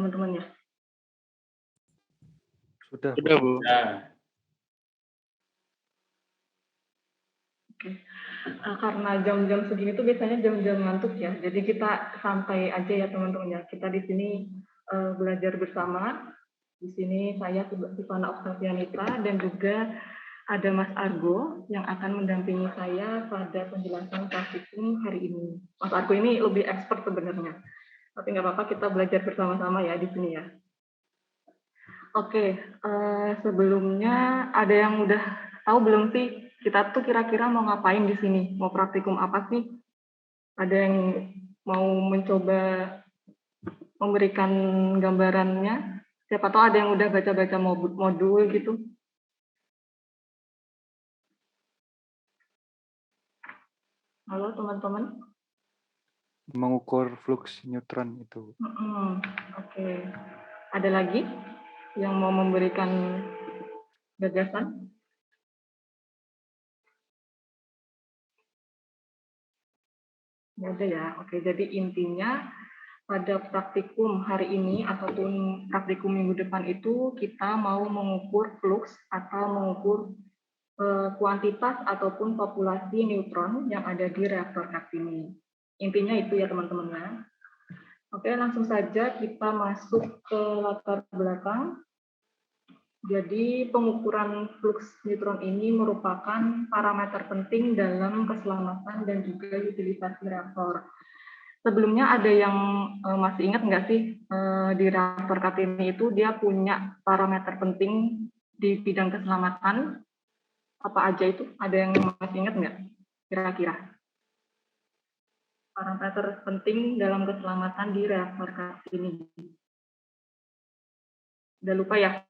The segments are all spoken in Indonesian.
teman-teman ya? Sudah, Sudah, Bu. Oke. Karena jam-jam segini tuh biasanya jam-jam ngantuk ya. Jadi kita santai aja ya teman-teman ya. Kita di sini belajar bersama. Di sini saya Ivana Oktavianita dan juga ada Mas Argo yang akan mendampingi saya pada penjelasan praktikum hari ini. Mas Argo ini lebih expert sebenarnya. Tapi nggak apa-apa, kita belajar bersama-sama ya di sini ya. Oke, sebelumnya ada yang udah tahu belum sih kita tuh kira-kira mau ngapain di sini? Mau praktikum apa sih? Ada yang mau mencoba memberikan gambarannya? Siapa tahu ada yang udah baca-baca modul gitu. Halo teman-teman. mengukur flux neutron itu. Oke. Ada lagi yang mau memberikan gagasan? Nggak ada ya. Oke, jadi intinya pada praktikum hari ini ataupun praktikum minggu depan itu kita mau mengukur flux atau mengukur kuantitas ataupun populasi neutron yang ada di reaktor Kartini. Intinya itu ya teman-teman ya. Oke, langsung saja kita masuk ke latar belakang. Jadi pengukuran flux neutron ini merupakan parameter penting dalam keselamatan dan juga utilisasi reaktor. Sebelumnya ada yang masih ingat nggak sih di reaktor Kartini itu dia punya parameter penting di bidang keselamatan? Apa aja itu? Ada yang masih ingat nggak kira-kira? Parameter penting dalam keselamatan di reaktor Kartini. Udah lupa ya?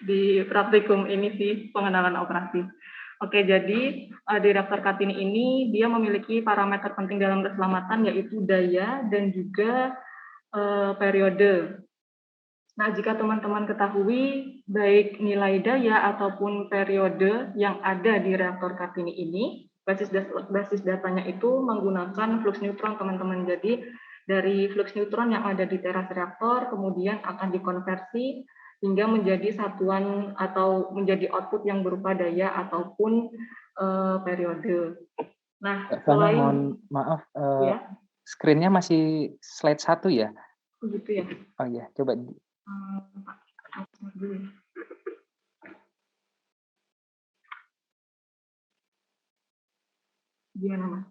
Di praktikum ini sih pengenalan operasi. Oke, jadi di reaktor Kartini ini dia memiliki parameter penting dalam keselamatan yaitu daya dan juga periode. Nah, jika teman-teman ketahui baik nilai daya ataupun periode yang ada di reaktor Kartini ini, basis datanya itu menggunakan flux neutron, teman-teman. Jadi dari flux neutron yang ada di teras reaktor kemudian akan dikonversi hingga menjadi satuan atau menjadi output yang berupa daya ataupun periode. Nah, selain mohon maaf, ya, screen-nya masih slide 1 ya? begitu ya. Oh iya, coba. Gimana Mas?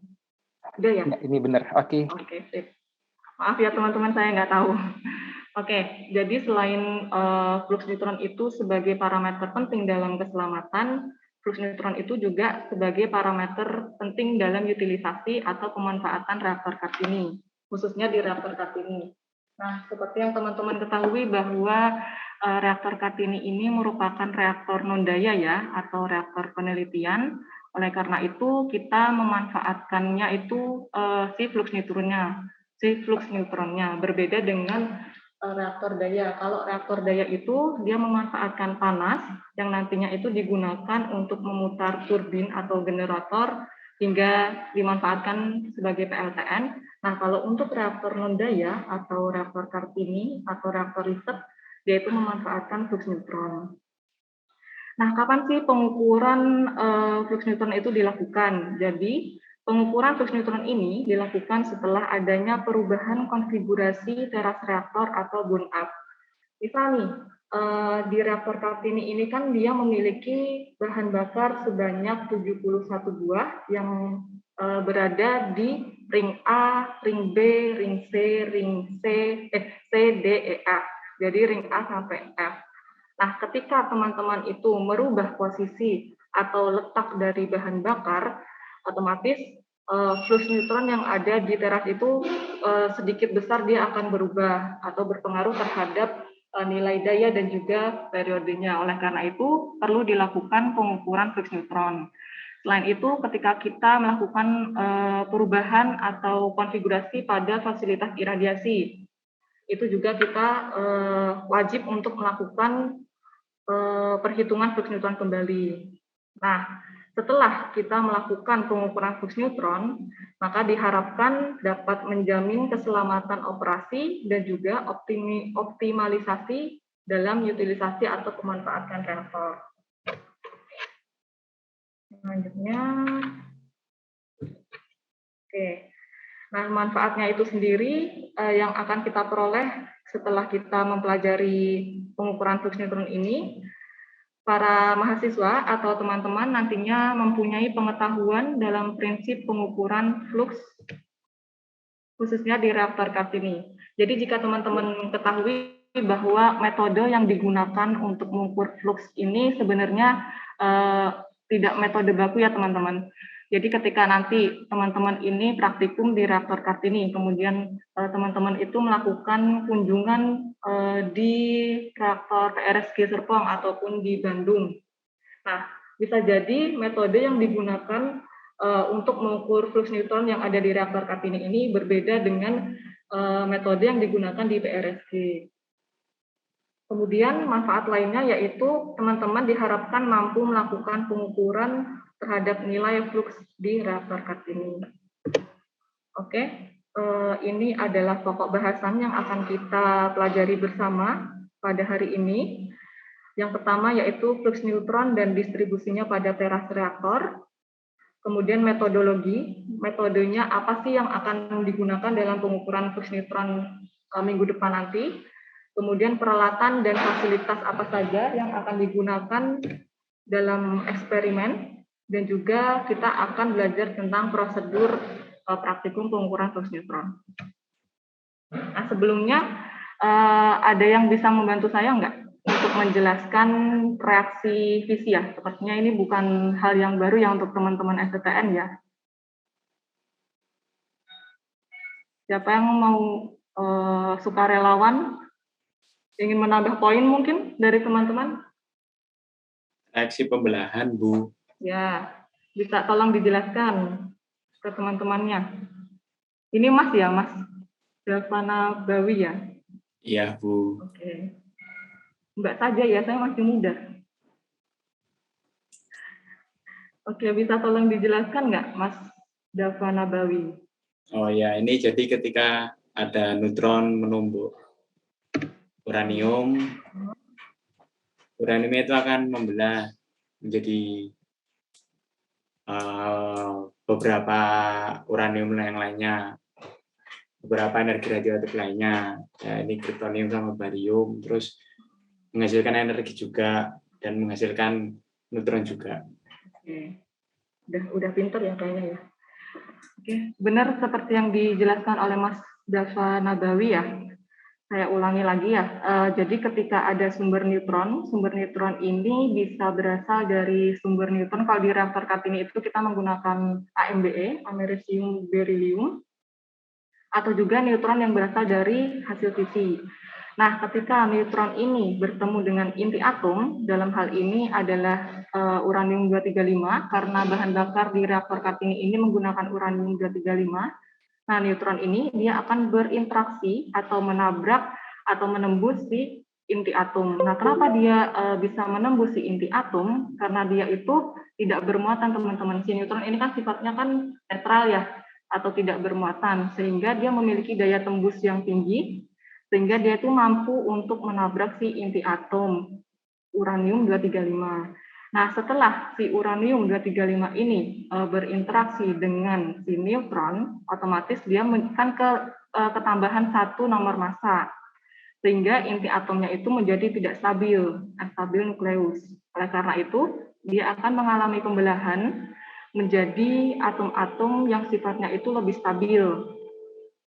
Udah ya? Ya, ini benar. Oke. Oke, sip. Maaf ya teman-teman, saya nggak tahu. Oke, jadi selain flux neutron itu sebagai parameter penting dalam keselamatan, flux neutron itu juga sebagai parameter penting dalam utilisasi atau pemanfaatan reaktor Kartini, khususnya di reaktor Kartini. Nah, seperti yang teman-teman ketahui bahwa reaktor Kartini ini merupakan reaktor non-daya ya, atau reaktor penelitian. Oleh karena itu, kita memanfaatkannya itu si flux neutronnya. Berbeda dengan reaktor daya. Kalau reaktor daya itu dia memanfaatkan panas yang nantinya itu digunakan untuk memutar turbin atau generator hingga dimanfaatkan sebagai PLTN. Nah, kalau untuk reaktor non-daya atau reaktor Kartini atau reaktor riset, dia itu memanfaatkan flux neutron. Nah, kapan sih pengukuran flux neutron itu dilakukan? Jadi, pengukuran flux neutron ini dilakukan setelah adanya perubahan konfigurasi teras reaktor atau burn up. Misal nih, di reaktor Kartini ini kan dia memiliki bahan bakar sebanyak 71 buah yang berada di ring A, ring B, ring C, C, D, E, A. Jadi ring A sampai F. Nah, ketika teman-teman itu merubah posisi atau letak dari bahan bakar, otomatis flux neutron yang ada di teras itu sedikit besar dia akan berubah atau berpengaruh terhadap nilai daya dan juga periodenya. Oleh karena itu, perlu dilakukan pengukuran flux neutron. Selain itu, ketika kita melakukan perubahan atau konfigurasi pada fasilitas iradiasi, itu juga kita wajib untuk melakukan perhitungan flux neutron kembali. Nah, setelah kita melakukan pengukuran flux neutron, maka diharapkan dapat menjamin keselamatan operasi dan juga optimalisasi dalam utilisasi atau pemanfaatan reaktor. Selanjutnya, oke. Nah, manfaatnya itu sendiri yang akan kita peroleh setelah kita mempelajari pengukuran flux neutron ini, para mahasiswa atau teman-teman nantinya mempunyai pengetahuan dalam prinsip pengukuran flux khususnya di reaktor Kartini. Jadi jika teman-teman ketahui bahwa metode yang digunakan untuk mengukur flux ini sebenarnya tidak metode baku ya teman-teman. Jadi ketika nanti teman-teman ini praktikum di reaktor Kartini, kemudian teman-teman itu melakukan kunjungan di reaktor PRSG Serpong ataupun di Bandung. Nah, bisa jadi metode yang digunakan untuk mengukur flux neutron yang ada di reaktor Kartini ini berbeda dengan metode yang digunakan di PRSG. Kemudian manfaat lainnya yaitu teman-teman diharapkan mampu melakukan pengukuran terhadap nilai flux di reaktor Kartini. Oke, ini adalah pokok bahasan yang akan kita pelajari bersama pada hari ini. Yang pertama yaitu flux neutron dan distribusinya pada teras reaktor. Kemudian metodenya apa sih yang akan digunakan dalam pengukuran flux neutron minggu depan nanti. Kemudian peralatan dan fasilitas apa saja yang akan digunakan dalam eksperimen, dan juga kita akan belajar tentang prosedur praktikum pengukuran flux neutron. Nah, sebelumnya ada yang bisa membantu saya nggak untuk menjelaskan reaksi fisi ya? Sepertinya ini bukan hal yang baru ya untuk teman-teman STTN ya. Siapa yang mau sukarelawan ingin menambah poin mungkin dari teman-teman? Reaksi pembelahan, Bu. Ya, bisa tolong dijelaskan ke teman-temannya. Ini Mas ya, Mas Davana Bawi ya? Iya, Bu. Oke. Mbak saja ya, saya masih muda. Oke, bisa tolong dijelaskan nggak, Mas Davana Bawi? Oh ya, ini jadi ketika ada neutron menumbuk uranium itu akan membelah menjadi beberapa uranium yang lainnya, beberapa energi radioaktif lainnya. Ya, ini plutonium sama barium, terus menghasilkan energi juga dan menghasilkan neutron juga. Oke. Udah pinter ya kayaknya ya. Oke, benar seperti yang dijelaskan oleh Mas Dava Nabawi ya. Saya ulangi lagi ya. Jadi ketika ada sumber neutron ini bisa berasal dari sumber neutron. Kalau di reaktor Kartini itu kita menggunakan AMBE, americium beryllium, atau juga neutron yang berasal dari hasil fisi. Nah, ketika neutron ini bertemu dengan inti atom, dalam hal ini adalah uranium 235, karena bahan bakar di reaktor Kartini ini menggunakan uranium 235. Nah, neutron ini dia akan berinteraksi atau menabrak atau menembus si inti atom. Nah, kenapa dia bisa menembus si inti atom? Karena dia itu tidak bermuatan, teman-teman. Si neutron ini kan sifatnya kan netral ya, atau tidak bermuatan, sehingga dia memiliki daya tembus yang tinggi, sehingga dia itu mampu untuk menabrak si inti atom uranium 235. Nah, setelah si uranium 235 ini berinteraksi dengan si neutron, otomatis dia kan ketambahan satu nomor massa, sehingga inti atomnya itu menjadi tidak stabil, instabil nukleus. Oleh karena itu, dia akan mengalami pembelahan menjadi atom-atom yang sifatnya itu lebih stabil.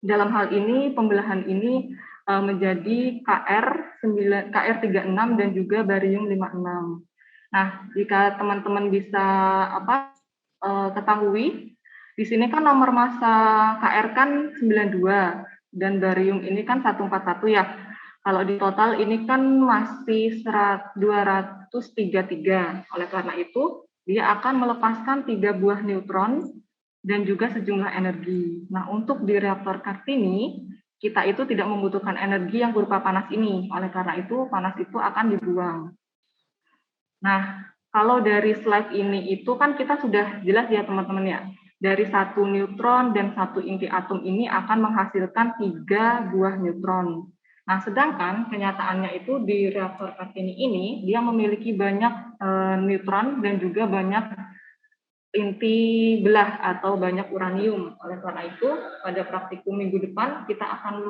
Dalam hal ini, pembelahan ini menjadi KR36 dan juga barium 56. Nah, jika teman-teman bisa ketahui, di sini kan nomor massa KR kan 92 dan barium ini kan 141 ya. Kalau di total ini kan masih 233. Oleh karena itu, dia akan melepaskan 3 buah neutron dan juga sejumlah energi. Nah, untuk di reaktor Kartini, kita itu tidak membutuhkan energi yang berupa panas ini. Oleh karena itu, panas itu akan dibuang. Nah, Kalau dari slide ini itu kan kita sudah jelas ya teman-teman ya. Dari satu neutron dan satu inti atom ini akan menghasilkan 3 buah neutron. Nah, sedangkan kenyataannya itu di reaktor Cassini ini dia memiliki banyak neutron dan juga banyak inti belah atau banyak uranium. Oleh karena itu, pada praktikum minggu depan kita akan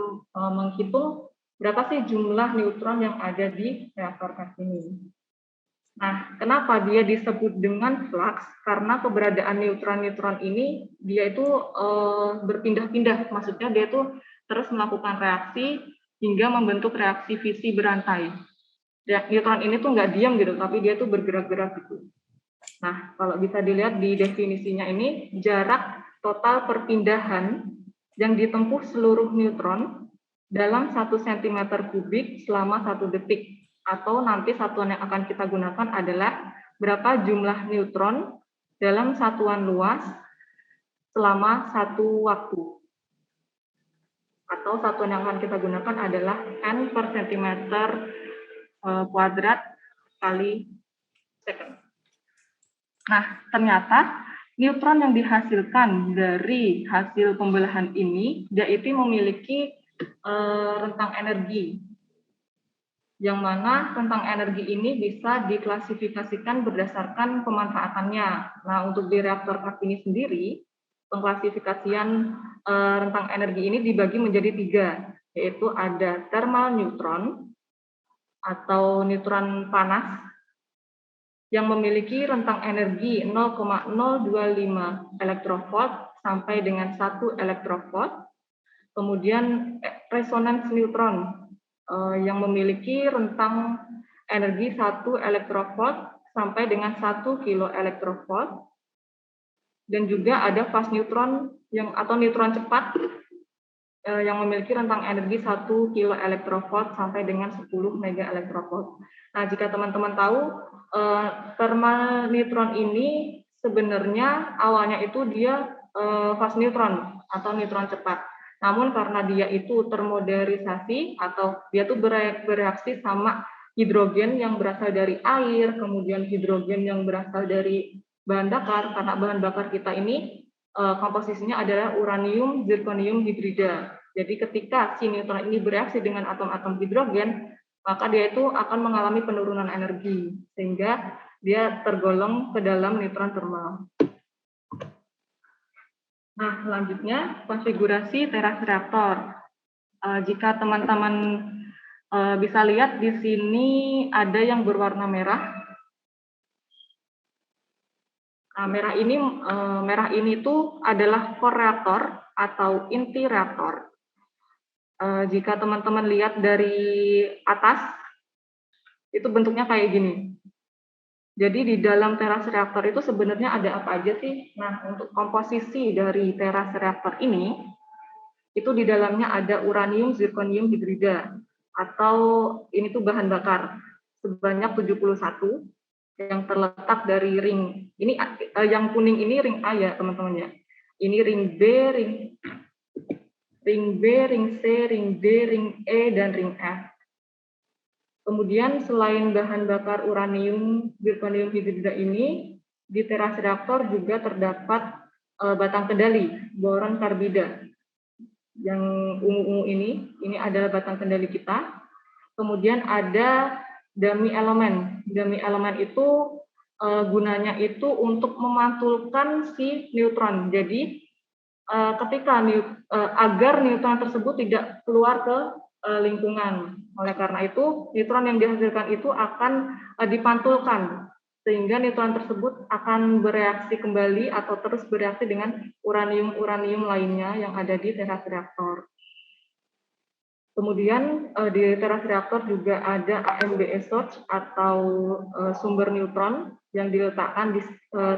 menghitung berapa sih jumlah neutron yang ada di reaktor Cassini. Nah, kenapa dia disebut dengan flux? Karena keberadaan neutron-neutron ini dia itu berpindah-pindah, maksudnya dia itu terus melakukan reaksi hingga membentuk reaksi fisi berantai. Neutron ini tuh nggak diam gitu, tapi dia tuh bergerak-gerak gitu. Nah, kalau bisa dilihat di definisinya ini, jarak total perpindahan yang ditempuh seluruh neutron dalam 1 cm kubik selama 1 detik. Atau nanti satuan yang akan kita gunakan adalah berapa jumlah neutron dalam satuan luas selama 1 waktu. Atau satuan yang akan kita gunakan adalah N per cm kuadrat kali second. Nah, ternyata neutron yang dihasilkan dari hasil pembelahan ini, dia itu memiliki rentang energi, yang mana rentang energi ini bisa diklasifikasikan berdasarkan pemanfaatannya. Nah, untuk di reaktor Cassini sendiri, pengklasifikasian rentang energi ini dibagi menjadi 3, yaitu ada thermal neutron atau neutron panas yang memiliki rentang energi 0,025 elektrovolt sampai dengan 1 elektrovolt. Kemudian resonance neutron yang memiliki rentang energi 1 elektrovolt sampai dengan 1 kilo elektrovolt. Dan juga ada fast neutron atau neutron cepat yang memiliki rentang energi 1 kilo elektrovolt sampai dengan 10 mega elektrovolt. Nah, jika teman-teman tahu, thermal neutron ini sebenarnya awalnya itu dia fast neutron atau neutron cepat. Namun karena dia itu termoderisasi atau dia tuh bereaksi sama hidrogen yang berasal dari air, kemudian hidrogen yang berasal dari bahan bakar, karena bahan bakar kita ini komposisinya adalah uranium zirconium hidrida. Jadi ketika si neutron ini bereaksi dengan atom-atom hidrogen, maka dia itu akan mengalami penurunan energi, sehingga dia tergolong ke dalam neutron thermal. Nah, selanjutnya konfigurasi teras reaktor. Jika teman-teman bisa lihat di sini ada yang berwarna merah. Nah, merah ini tuh adalah core reaktor atau inti reaktor. Jika teman-teman lihat dari atas, itu bentuknya kayak gini. Jadi di dalam teras reaktor itu sebenarnya ada apa aja sih? Nah, untuk komposisi dari teras reaktor ini, itu di dalamnya ada uranium zirconium hidrida, atau ini tuh bahan bakar, sebanyak 71, yang terletak dari ring. Ini yang kuning ini ring A ya, teman-teman ya. Ini ring B, ring C, ring D, ring E, dan ring F. Kemudian selain bahan bakar uranium zirconium hidrida ini, di teras reaktor juga terdapat batang kendali boron karbida. Yang ungu-ungu ini adalah batang kendali kita. Kemudian ada dummy elemen. Dummy elemen itu gunanya itu untuk memantulkan si neutron. Jadi ketika agar neutron tersebut tidak keluar ke lingkungan. Oleh karena itu, neutron yang dihasilkan itu akan dipantulkan, sehingga neutron tersebut akan bereaksi kembali atau terus bereaksi dengan uranium-uranium lainnya yang ada di teras reaktor. Kemudian di teras reaktor juga ada AMBE source atau sumber neutron yang diletakkan di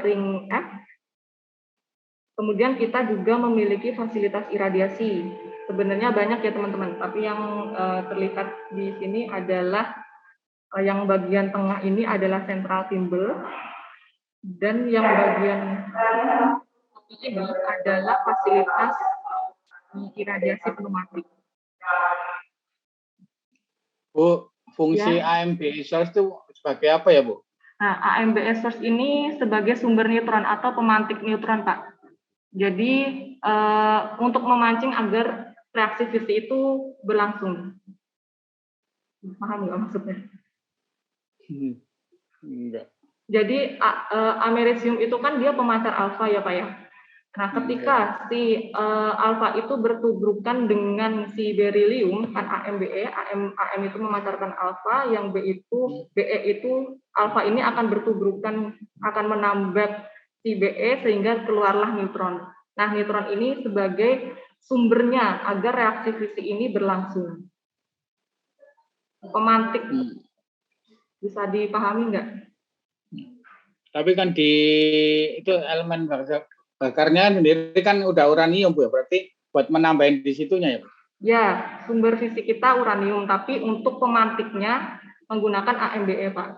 ring F. Kemudian kita juga memiliki fasilitas iradiasi. Sebenarnya banyak ya teman-teman, tapi yang terlihat di sini adalah yang bagian tengah ini adalah central thimble, dan yang bagian ini adalah fasilitas iradiasi pneumatik. Bu, fungsi Ya. AMBE source itu sebagai apa ya, Bu? Nah, AMBE source ini sebagai sumber neutron atau pemantik neutron, Pak. Jadi untuk memancing agar reaksi fisik itu berlangsung. Paham nggak maksudnya? Enggak. Jadi amerisium itu kan dia pemancar alfa ya, Pak ya. Nah, ketika si alfa itu bertubrukan dengan si berilium kan AMBE, AM itu memancarkan alfa, yang BE itu alfa ini akan bertubrukan, akan menambah si BE sehingga keluarlah neutron. Nah, neutron ini sebagai sumbernya agar reaksi fisik ini berlangsung. Pemantik. Bisa dipahami nggak? Tapi kan di itu elemen bakarnya sendiri kan udah uranium, Bu, ya. Berarti buat menambahin di situnya ya, Bu? Ya, sumber fisik kita uranium, tapi untuk pemantiknya menggunakan AMBE, Pak.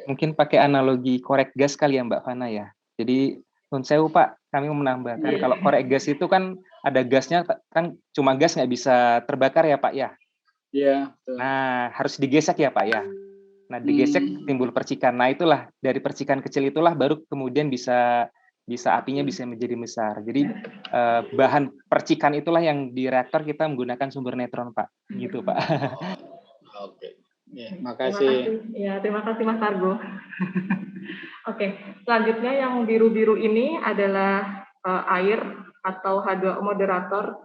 Mungkin pakai analogi korek gas kali ya, Mbak Fana ya. Jadi, nun sewu, Pak, kami mau menambahkan kalau korek gas itu kan ada gasnya, kan cuma gas nggak bisa terbakar ya, Pak ya. Iya. Nah, harus digesek ya, Pak ya. Nah, digesek timbul percikan. Nah, itulah dari percikan kecil itulah baru kemudian bisa apinya bisa menjadi besar. Jadi bahan percikan itulah yang di reaktor kita menggunakan sumber neutron, Pak. Gitu, Pak. Oke. Ya, makasih. Terima kasih Mas Argo. Oke, selanjutnya yang biru-biru ini adalah air atau H2O moderator,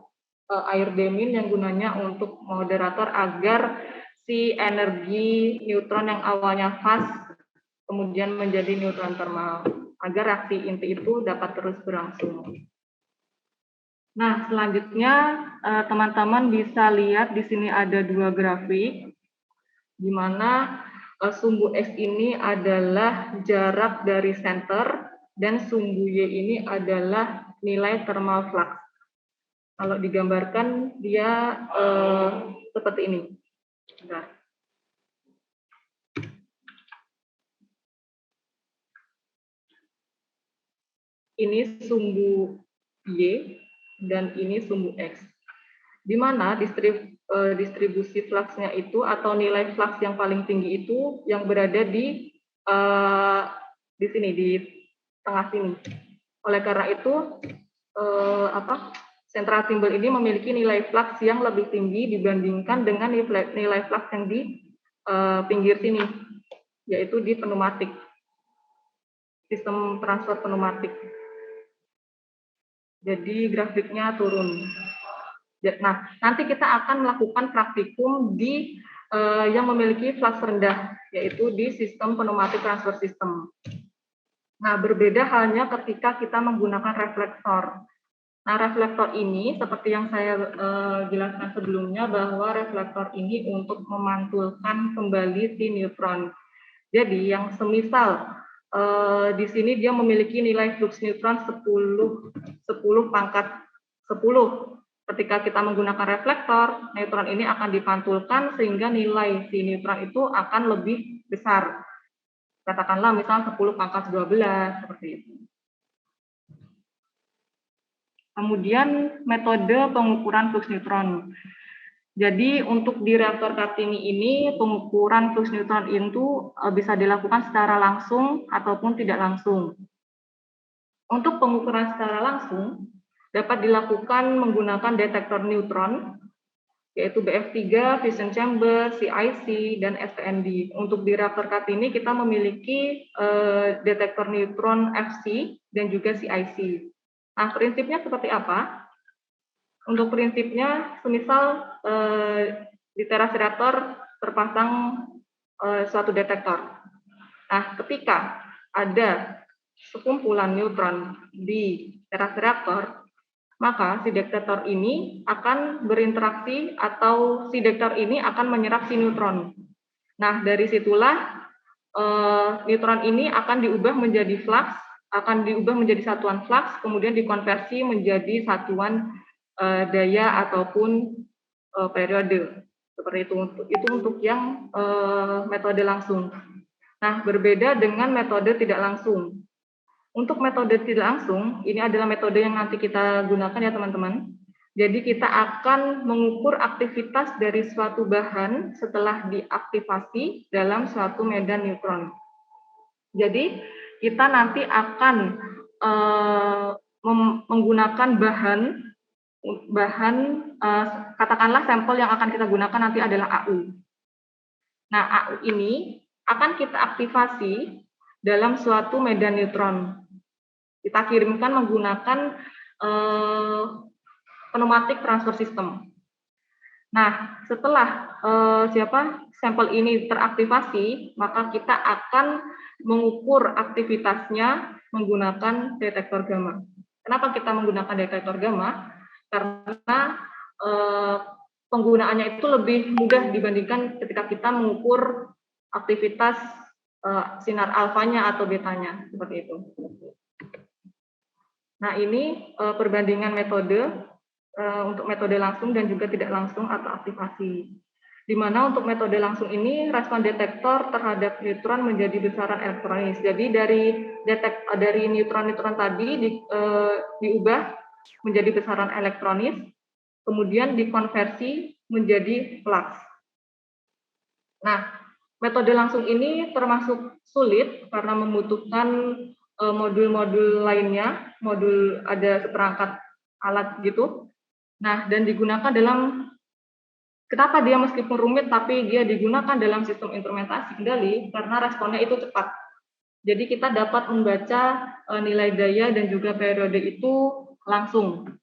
air demin yang gunanya untuk moderator agar si energi neutron yang awalnya fast kemudian menjadi neutron termal agar reaksi inti itu dapat terus berlangsung. Nah, selanjutnya teman-teman bisa lihat di sini ada dua grafik di mana sumbu X ini adalah jarak dari center dan sumbu Y ini adalah nilai thermal flux. Kalau digambarkan dia seperti ini. Bentar. Ini sumbu Y dan ini sumbu X. Di mana distribusi fluxnya itu atau nilai flux yang paling tinggi itu yang berada di sini di tengah sini. Oleh karena itu sentral timbul ini memiliki nilai flux yang lebih tinggi dibandingkan dengan nilai flux yang di pinggir sini, yaitu di pneumatik, sistem transfer pneumatik. Jadi grafiknya turun. Nah, nanti kita akan melakukan praktikum di yang memiliki flux rendah, yaitu di sistem pneumatik transfer system. Nah, berbeda halnya ketika kita menggunakan reflektor. Nah, reflektor ini seperti yang saya jelaskan sebelumnya bahwa reflektor ini untuk memantulkan kembali si neutron. Jadi yang semisal di sini dia memiliki nilai flux neutron 10 pangkat 10. Ketika kita menggunakan reflektor, neutron ini akan dipantulkan sehingga nilai si neutron itu akan lebih besar. Katakanlah misal 10 pangkat 12 seperti itu. Kemudian metode pengukuran flux neutron. Jadi untuk di reaktor Kartini ini pengukuran flux neutron itu bisa dilakukan secara langsung ataupun tidak langsung. Untuk pengukuran secara langsung dapat dilakukan menggunakan detektor neutron, yaitu BF3, fission chamber, CIC, dan STND. Untuk di reaktor Kartini kita memiliki detektor neutron FC dan juga CIC. Nah, prinsipnya seperti apa? Untuk prinsipnya, semisal di teras reaktor terpasang suatu detektor. Nah, ketika ada sekumpulan neutron di teras reaktor, maka si detektor ini akan berinteraksi atau si detektor ini akan menyerap si neutron. Nah, dari situlah neutron ini akan diubah menjadi flux, akan diubah menjadi satuan flux, kemudian dikonversi menjadi satuan daya ataupun periode. Seperti itu. Itu untuk yang metode langsung. Nah, berbeda dengan metode tidak langsung. Untuk metode tidak langsung, ini adalah metode yang nanti kita gunakan ya teman-teman. Jadi kita akan mengukur aktivitas dari suatu bahan setelah diaktifasi dalam suatu medan neutron. Jadi kita nanti akan menggunakan bahan katakanlah sampel yang akan kita gunakan nanti adalah AU. Nah, AU ini akan kita aktivasi dalam suatu medan neutron. Kita kirimkan menggunakan pneumatic transfer system. Nah, setelah sampel ini teraktivasi, maka kita akan mengukur aktivitasnya menggunakan detektor gamma. Kenapa kita menggunakan detektor gamma? Karena penggunaannya itu lebih mudah dibandingkan ketika kita mengukur aktivitas sinar alfanya atau betanya, seperti itu. Nah, ini perbandingan metode untuk metode langsung dan juga tidak langsung atau aktivasi. Di mana untuk metode langsung ini respon detektor terhadap neutron menjadi besaran elektronis. Jadi dari neutron-neutron tadi diubah menjadi besaran elektronis, kemudian dikonversi menjadi flux. Nah, metode langsung ini termasuk sulit karena membutuhkan modul-modul lainnya, modul ada seperangkat alat gitu. Nah, dan digunakan dalam, kenapa dia meskipun rumit tapi dia digunakan dalam sistem instrumentasi kendali, karena responnya itu cepat. Jadi kita dapat membaca nilai daya dan juga periode itu langsung.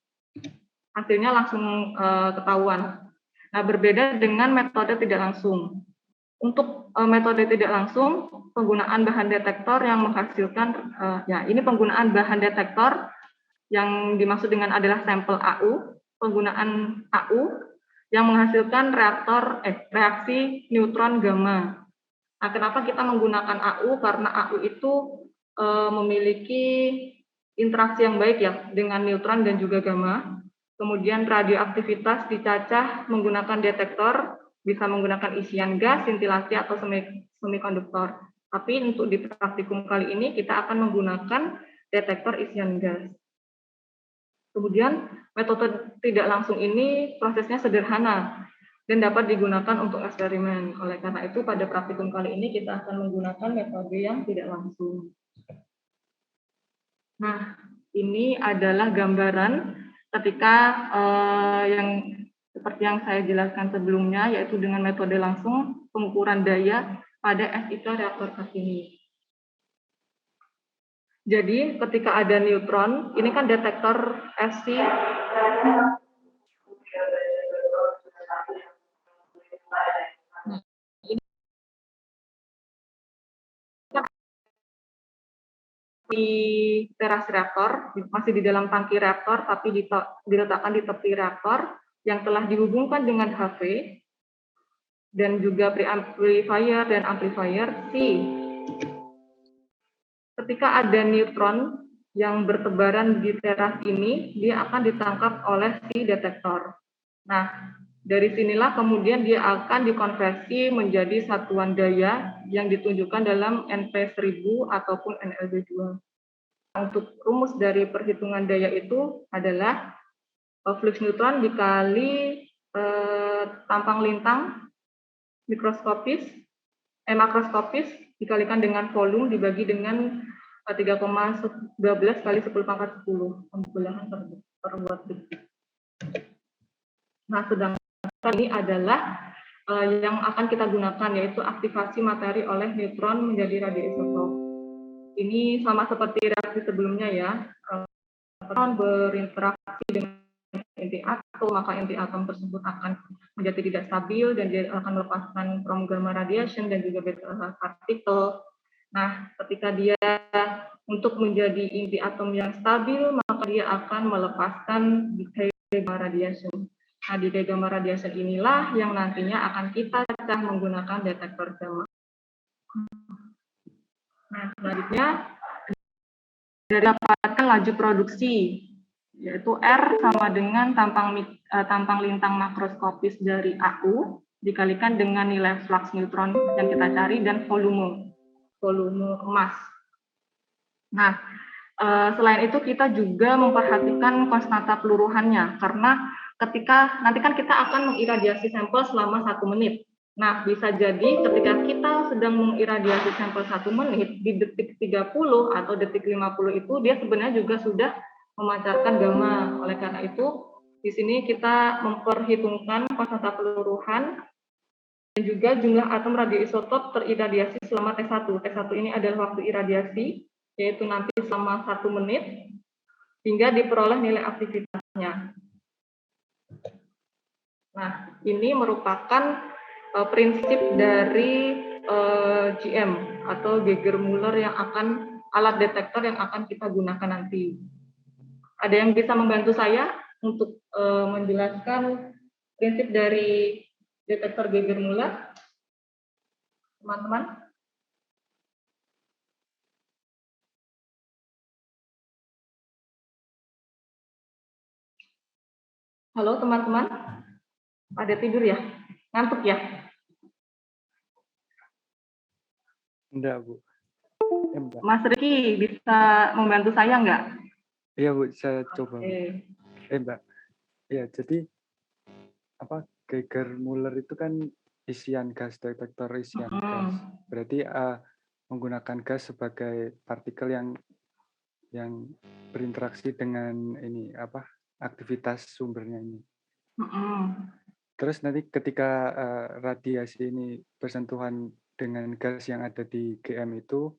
Hasilnya langsung ketahuan. Nah, berbeda dengan metode tidak langsung. Untuk metode tidak langsung, penggunaan bahan detektor yang menghasilkan, ini penggunaan bahan detektor yang dimaksud dengan adalah sampel AU, penggunaan AU yang menghasilkan reaksi neutron gamma. Nah, kenapa kita menggunakan AU? Karena AU itu memiliki interaksi yang baik ya dengan neutron dan juga gamma. Kemudian radioaktivitas dicacah menggunakan detektor, bisa menggunakan isian gas, sintilasi, atau semikonduktor. Tapi untuk di praktikum kali ini kita akan menggunakan detektor isian gas. Kemudian metode tidak langsung ini prosesnya sederhana dan dapat digunakan untuk eksperimen. Oleh karena itu pada praktikum kali ini kita akan menggunakan metode yang tidak langsung. Nah, ini adalah gambaran ketika yang seperti yang saya jelaskan sebelumnya, yaitu dengan metode langsung pengukuran daya pada SIK reaktor Cassini. Jadi ketika ada neutron, ini kan detektor SI di teras reaktor, masih di dalam tangki reaktor, tapi diletakkan di tepi reaktor yang telah dihubungkan dengan HV dan juga preamplifier dan amplifier C. Ketika ada neutron yang bertebaran di teras ini, dia akan ditangkap oleh si detektor. Nah, dari sinilah kemudian dia akan dikonversi menjadi satuan daya yang ditunjukkan dalam NP1000 ataupun NLB2. Untuk rumus dari perhitungan daya itu adalah flux neutron dikali tampang lintang makroskopis dikalikan dengan volume dibagi dengan 3,12 kali 10⁻10 pembelahan per watt detik. Nah, sedangkan ini adalah yang akan kita gunakan, yaitu aktivasi materi oleh neutron menjadi radioisotop. Ini sama seperti reaksi sebelumnya ya, neutron berinteraksi dengan inti atom, maka inti atom tersebut akan menjadi tidak stabil dan dia akan melepaskan from gamma radiation dan juga beta particle. Nah, ketika dia untuk menjadi inti atom yang stabil, maka dia akan melepaskan decay gamma radiation. Nah, decay gamma radiation inilah yang nantinya akan kita cacah menggunakan detektor gamma. Nah, selanjutnya dari dapatkan laju produksi, yaitu R sama dengan tampang lintang makroskopis dari AU dikalikan dengan nilai flux neutron yang kita cari dan volume emas. Nah, selain itu kita juga memperhatikan konstanta peluruhannya, karena ketika nanti kan kita akan mengiradiasi sampel selama 1 menit. Nah, bisa jadi ketika kita sedang mengiradiasi sampel 1 menit, di detik 30 atau detik 50 itu dia sebenarnya juga sudah memancarkan gamma. Oleh karena itu, di sini kita memperhitungkan konstanta peluruhan dan juga jumlah atom radioisotop teriradiasi selama T1. T1 ini adalah waktu iradiasi, yaitu nanti selama 1 menit, hingga diperoleh nilai aktivitasnya. Nah, ini merupakan prinsip dari GM atau Geiger-Müller yang akan alat detektor yang akan kita gunakan nanti. Ada yang bisa membantu saya untuk menjelaskan prinsip dari detektor Geiger-Müller, teman-teman? Halo teman-teman, pada tidur ya? Ngantuk ya? Enggak, Bu. Enggak. Mas Riki bisa membantu saya nggak? Iya, Bu, saya coba. Bu. Oke. Mbak. Ya, jadi Geiger-Müller itu kan isian gas, detektor isian gas. Berarti menggunakan gas sebagai partikel yang berinteraksi dengan ini aktivitas sumbernya ini. Terus nanti ketika radiasi ini bersentuhan dengan gas yang ada di GM itu,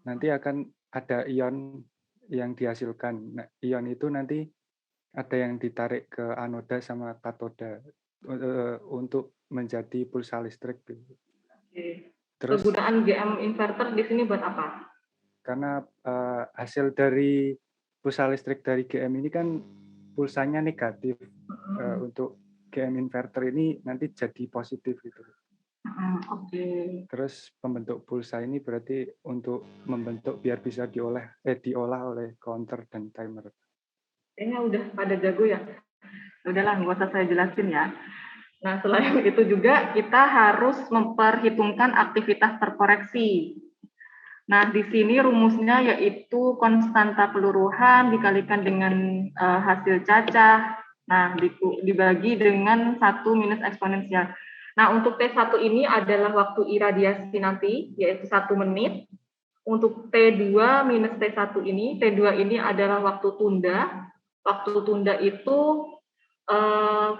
nanti akan ada ion yang dihasilkan. Nah, ion itu nanti ada yang ditarik ke anoda sama katoda untuk menjadi pulsa listrik. Oke. Terus Kegunaan GM inverter di sini buat apa? karena hasil dari pulsa listrik dari GM ini kan pulsanya negatif, untuk GM inverter ini nanti jadi positif gitu. Oke. Terus pembentuk pulsa ini berarti untuk membentuk biar bisa diolah oleh counter dan timer. Kayaknya udah pada jago ya. Udahlah, nggak usah saya jelasin ya. Nah, selain itu juga kita harus memperhitungkan aktivitas terkoreksi. Nah, di sini rumusnya yaitu konstanta peluruhan dikalikan dengan hasil cacah. Nah, dibagi dengan 1 minus eksponensial. Nah, untuk T1 ini adalah waktu iradiasi nanti, yaitu 1 menit. Untuk T2 minus T1 ini, T2 ini adalah waktu tunda. Waktu tunda itu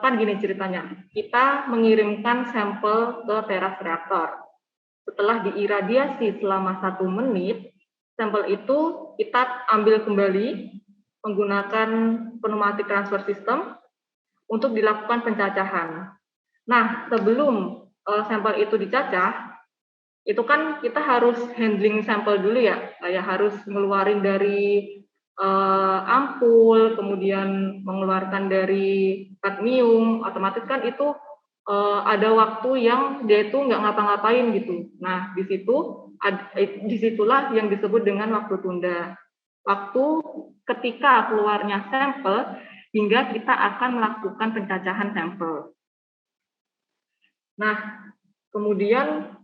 kan gini ceritanya, kita mengirimkan sampel ke teras reaktor. Setelah diiradiasi selama 1 menit, sampel itu kita ambil kembali menggunakan pneumatic transfer system untuk dilakukan pencacahan. Nah, sebelum sampel itu dicacah, itu kan kita harus handling sampel dulu ya, kayak harus ngeluarin dari ampul, kemudian mengeluarkan dari kadmium, otomatis kan itu ada waktu yang dia itu nggak ngapa-ngapain gitu. Nah, disitulah yang disebut dengan waktu tunda. Waktu ketika keluarnya sampel hingga kita akan melakukan pencacahan sampel. Nah, kemudian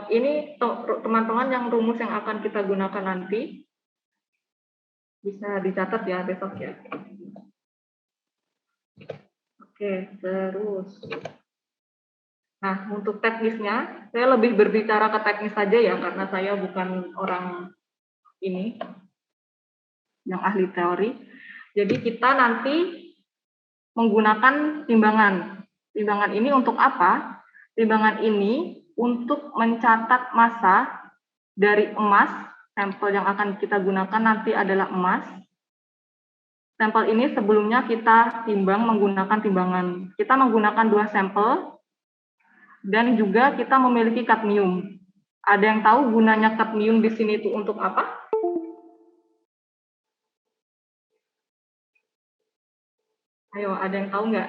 ini teman-teman yang rumus yang akan kita gunakan nanti bisa dicatat ya besok ya. Oke, terus. Nah, untuk teknisnya, saya lebih berbicara ke teknis saja ya, karena saya bukan orang ini yang ahli teori. Jadi kita nanti menggunakan timbangan. Timbangan ini untuk apa? Timbangan ini untuk mencatat massa dari emas. Sampel yang akan kita gunakan nanti adalah emas. Sampel ini sebelumnya kita timbang menggunakan timbangan. Kita menggunakan 2 sampel dan juga kita memiliki kadmium. Ada yang tahu gunanya kadmium di sini itu untuk apa? Ayo, ada yang tahu nggak?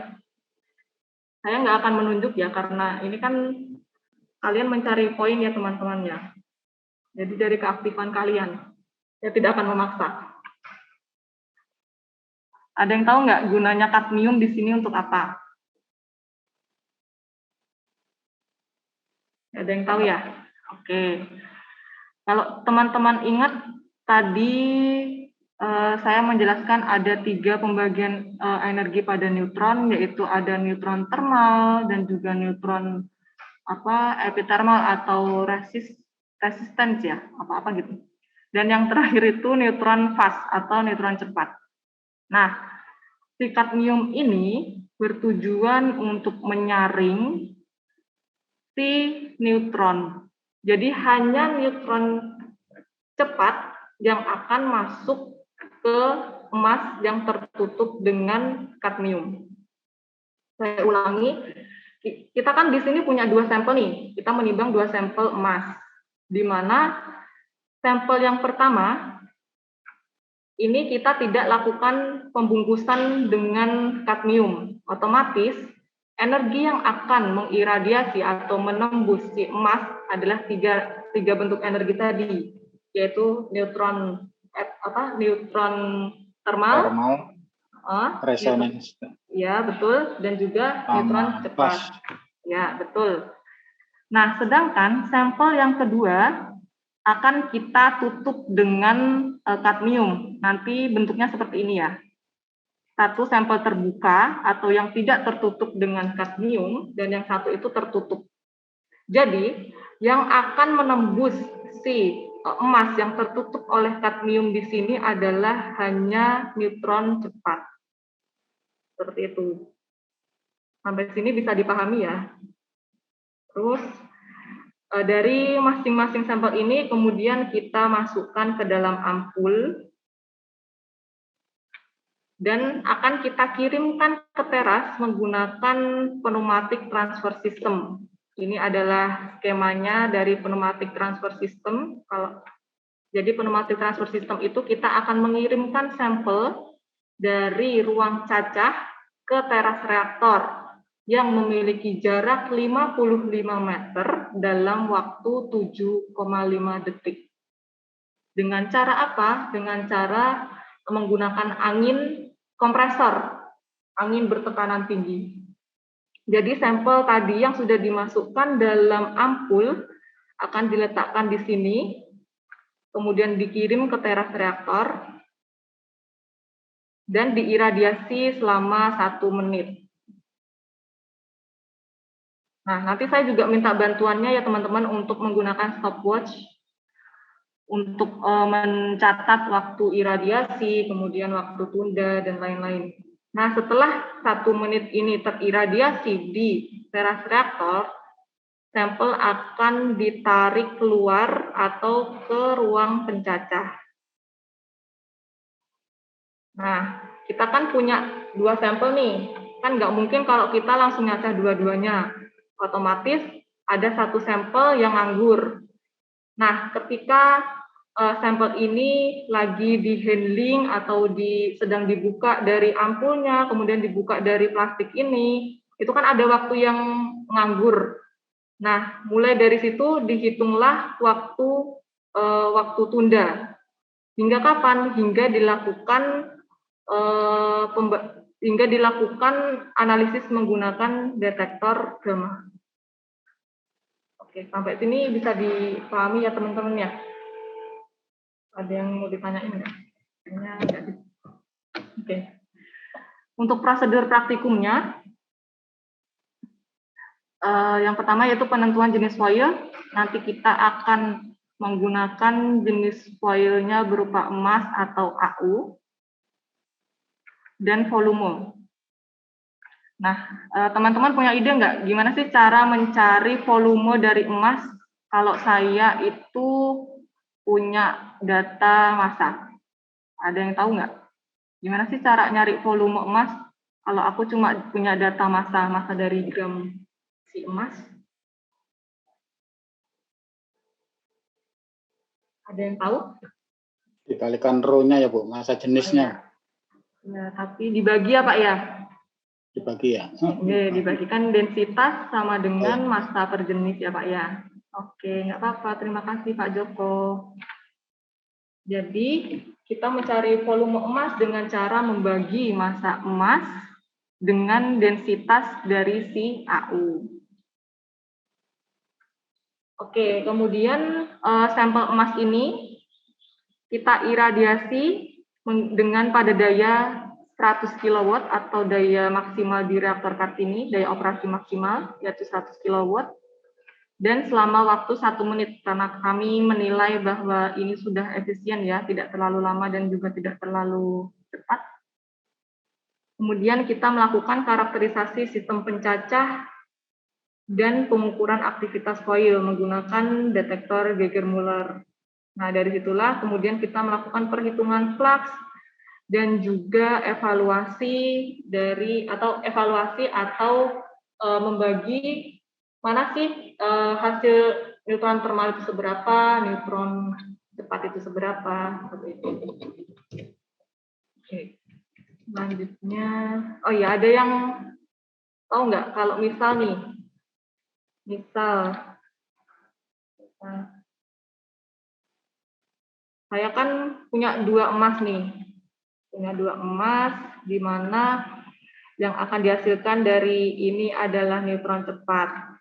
Saya nggak akan menunjuk ya, karena ini kan kalian mencari poin ya teman-teman ya. Jadi dari keaktifan kalian, saya tidak akan memaksa. Ada yang tahu nggak gunanya kadmium di sini untuk apa? Ada yang tahu ya? Oke. Kalau teman-teman ingat tadi saya menjelaskan ada 3 pembagian energi pada neutron, yaitu ada neutron thermal dan juga neutron epithermal atau resistance ya, apa-apa gitu. Dan yang terakhir itu neutron fast atau neutron cepat. Nah, si kadmium ini bertujuan untuk menyaring si neutron. Jadi hanya neutron cepat yang akan masuk ke emas yang tertutup dengan kadmium. Saya ulangi, kita kan di sini punya 2 sampel nih. Kita menimbang 2 sampel emas, di mana sampel yang pertama ini kita tidak lakukan pembungkusan dengan kadmium. Otomatis energi yang akan mengiradiasi atau menembus si emas adalah tiga bentuk energi tadi, yaitu neutron thermal, resonance. Ya, betul, dan juga neutron cepat. Ya, betul. Nah, sedangkan sampel yang kedua akan kita tutup dengan kadmium. Nanti bentuknya seperti ini ya. Satu sampel terbuka atau yang tidak tertutup dengan kadmium, dan yang satu itu tertutup. Jadi, yang akan menembus si emas yang tertutup oleh kadmium di sini adalah hanya neutron cepat. Seperti itu. Sampai sini bisa dipahami ya. Terus, dari masing-masing sampel ini kemudian kita masukkan ke dalam ampul dan akan kita kirimkan ke teras menggunakan pneumatic transfer system. Ini adalah skemanya dari pneumatic transfer system. Jadi pneumatic transfer system itu kita akan mengirimkan sampel dari ruang cacah ke teras reaktor yang memiliki jarak 55 meter dalam waktu 7,5 detik. Dengan cara apa? Dengan cara menggunakan angin kompresor, angin bertekanan tinggi. Jadi sampel tadi yang sudah dimasukkan dalam ampul akan diletakkan di sini, kemudian dikirim ke teras reaktor, dan diiradiasi selama 1 menit. Nah, nanti saya juga minta bantuannya ya teman-teman untuk menggunakan stopwatch untuk mencatat waktu iradiasi, kemudian waktu tunda, dan lain-lain. Nah, setelah 1 menit ini teriradiasi di teras reaktor, sampel akan ditarik keluar atau ke ruang pencacah. Nah, kita kan punya 2 sampel nih, kan nggak mungkin kalau kita langsung nyacah dua-duanya. Otomatis ada 1 sampel yang nganggur. Nah, ketika sampel ini lagi di handling atau sedang dibuka dari ampulnya, kemudian dibuka dari plastik ini, itu kan ada waktu yang nganggur. Nah, mulai dari situ dihitunglah waktu tunda. Hingga kapan? Hingga dilakukan analisis menggunakan detektor gamma. Oke, sampai sini bisa dipahami ya teman-teman ya? Ada yang mau ditanyain nggak? Kayaknya nggak. Oke. Untuk prosedur praktikumnya, yang pertama yaitu penentuan jenis foil. Nanti kita akan menggunakan jenis foilnya berupa emas atau AU dan volume. Nah, teman-teman punya ide nggak gimana sih cara mencari volume dari emas kalau saya itu punya data massa? Ada yang tahu nggak? Gimana sih cara nyari volume emas kalau aku cuma punya data massa dari gram si emas? Ada yang tahu? Dikalikan row-nya ya Bu, massa jenisnya. Ya, tapi dibagi ya Pak ya? Dibagi ya. Oke, dibagikan densitas sama dengan massa per jenis ya Pak ya. Oke, nggak apa-apa. Terima kasih Pak Joko. Jadi kita mencari volume emas dengan cara membagi massa emas dengan densitas dari si AU. Oke, kemudian sampel emas ini kita iradiasi dengan pada daya 100 kW atau daya maksimal di reaktor Kartini, daya operasi maksimal yaitu 100 kW, dan selama waktu 1 menit, karena kami menilai bahwa ini sudah efisien ya, tidak terlalu lama dan juga tidak terlalu cepat. Kemudian kita melakukan karakterisasi sistem pencacah dan pengukuran aktivitas koil menggunakan detektor Geiger-Müller. Nah, dari situlah kemudian kita melakukan perhitungan flux dan juga evaluasi membagi mana sih hasil neutron termal itu seberapa, neutron cepat itu seberapa, seperti itu. Oke. Selanjutnya, oh ya, ada yang tahu nggak kalau misal saya kan punya 2 emas nih, di mana yang akan dihasilkan dari ini adalah neutron cepat.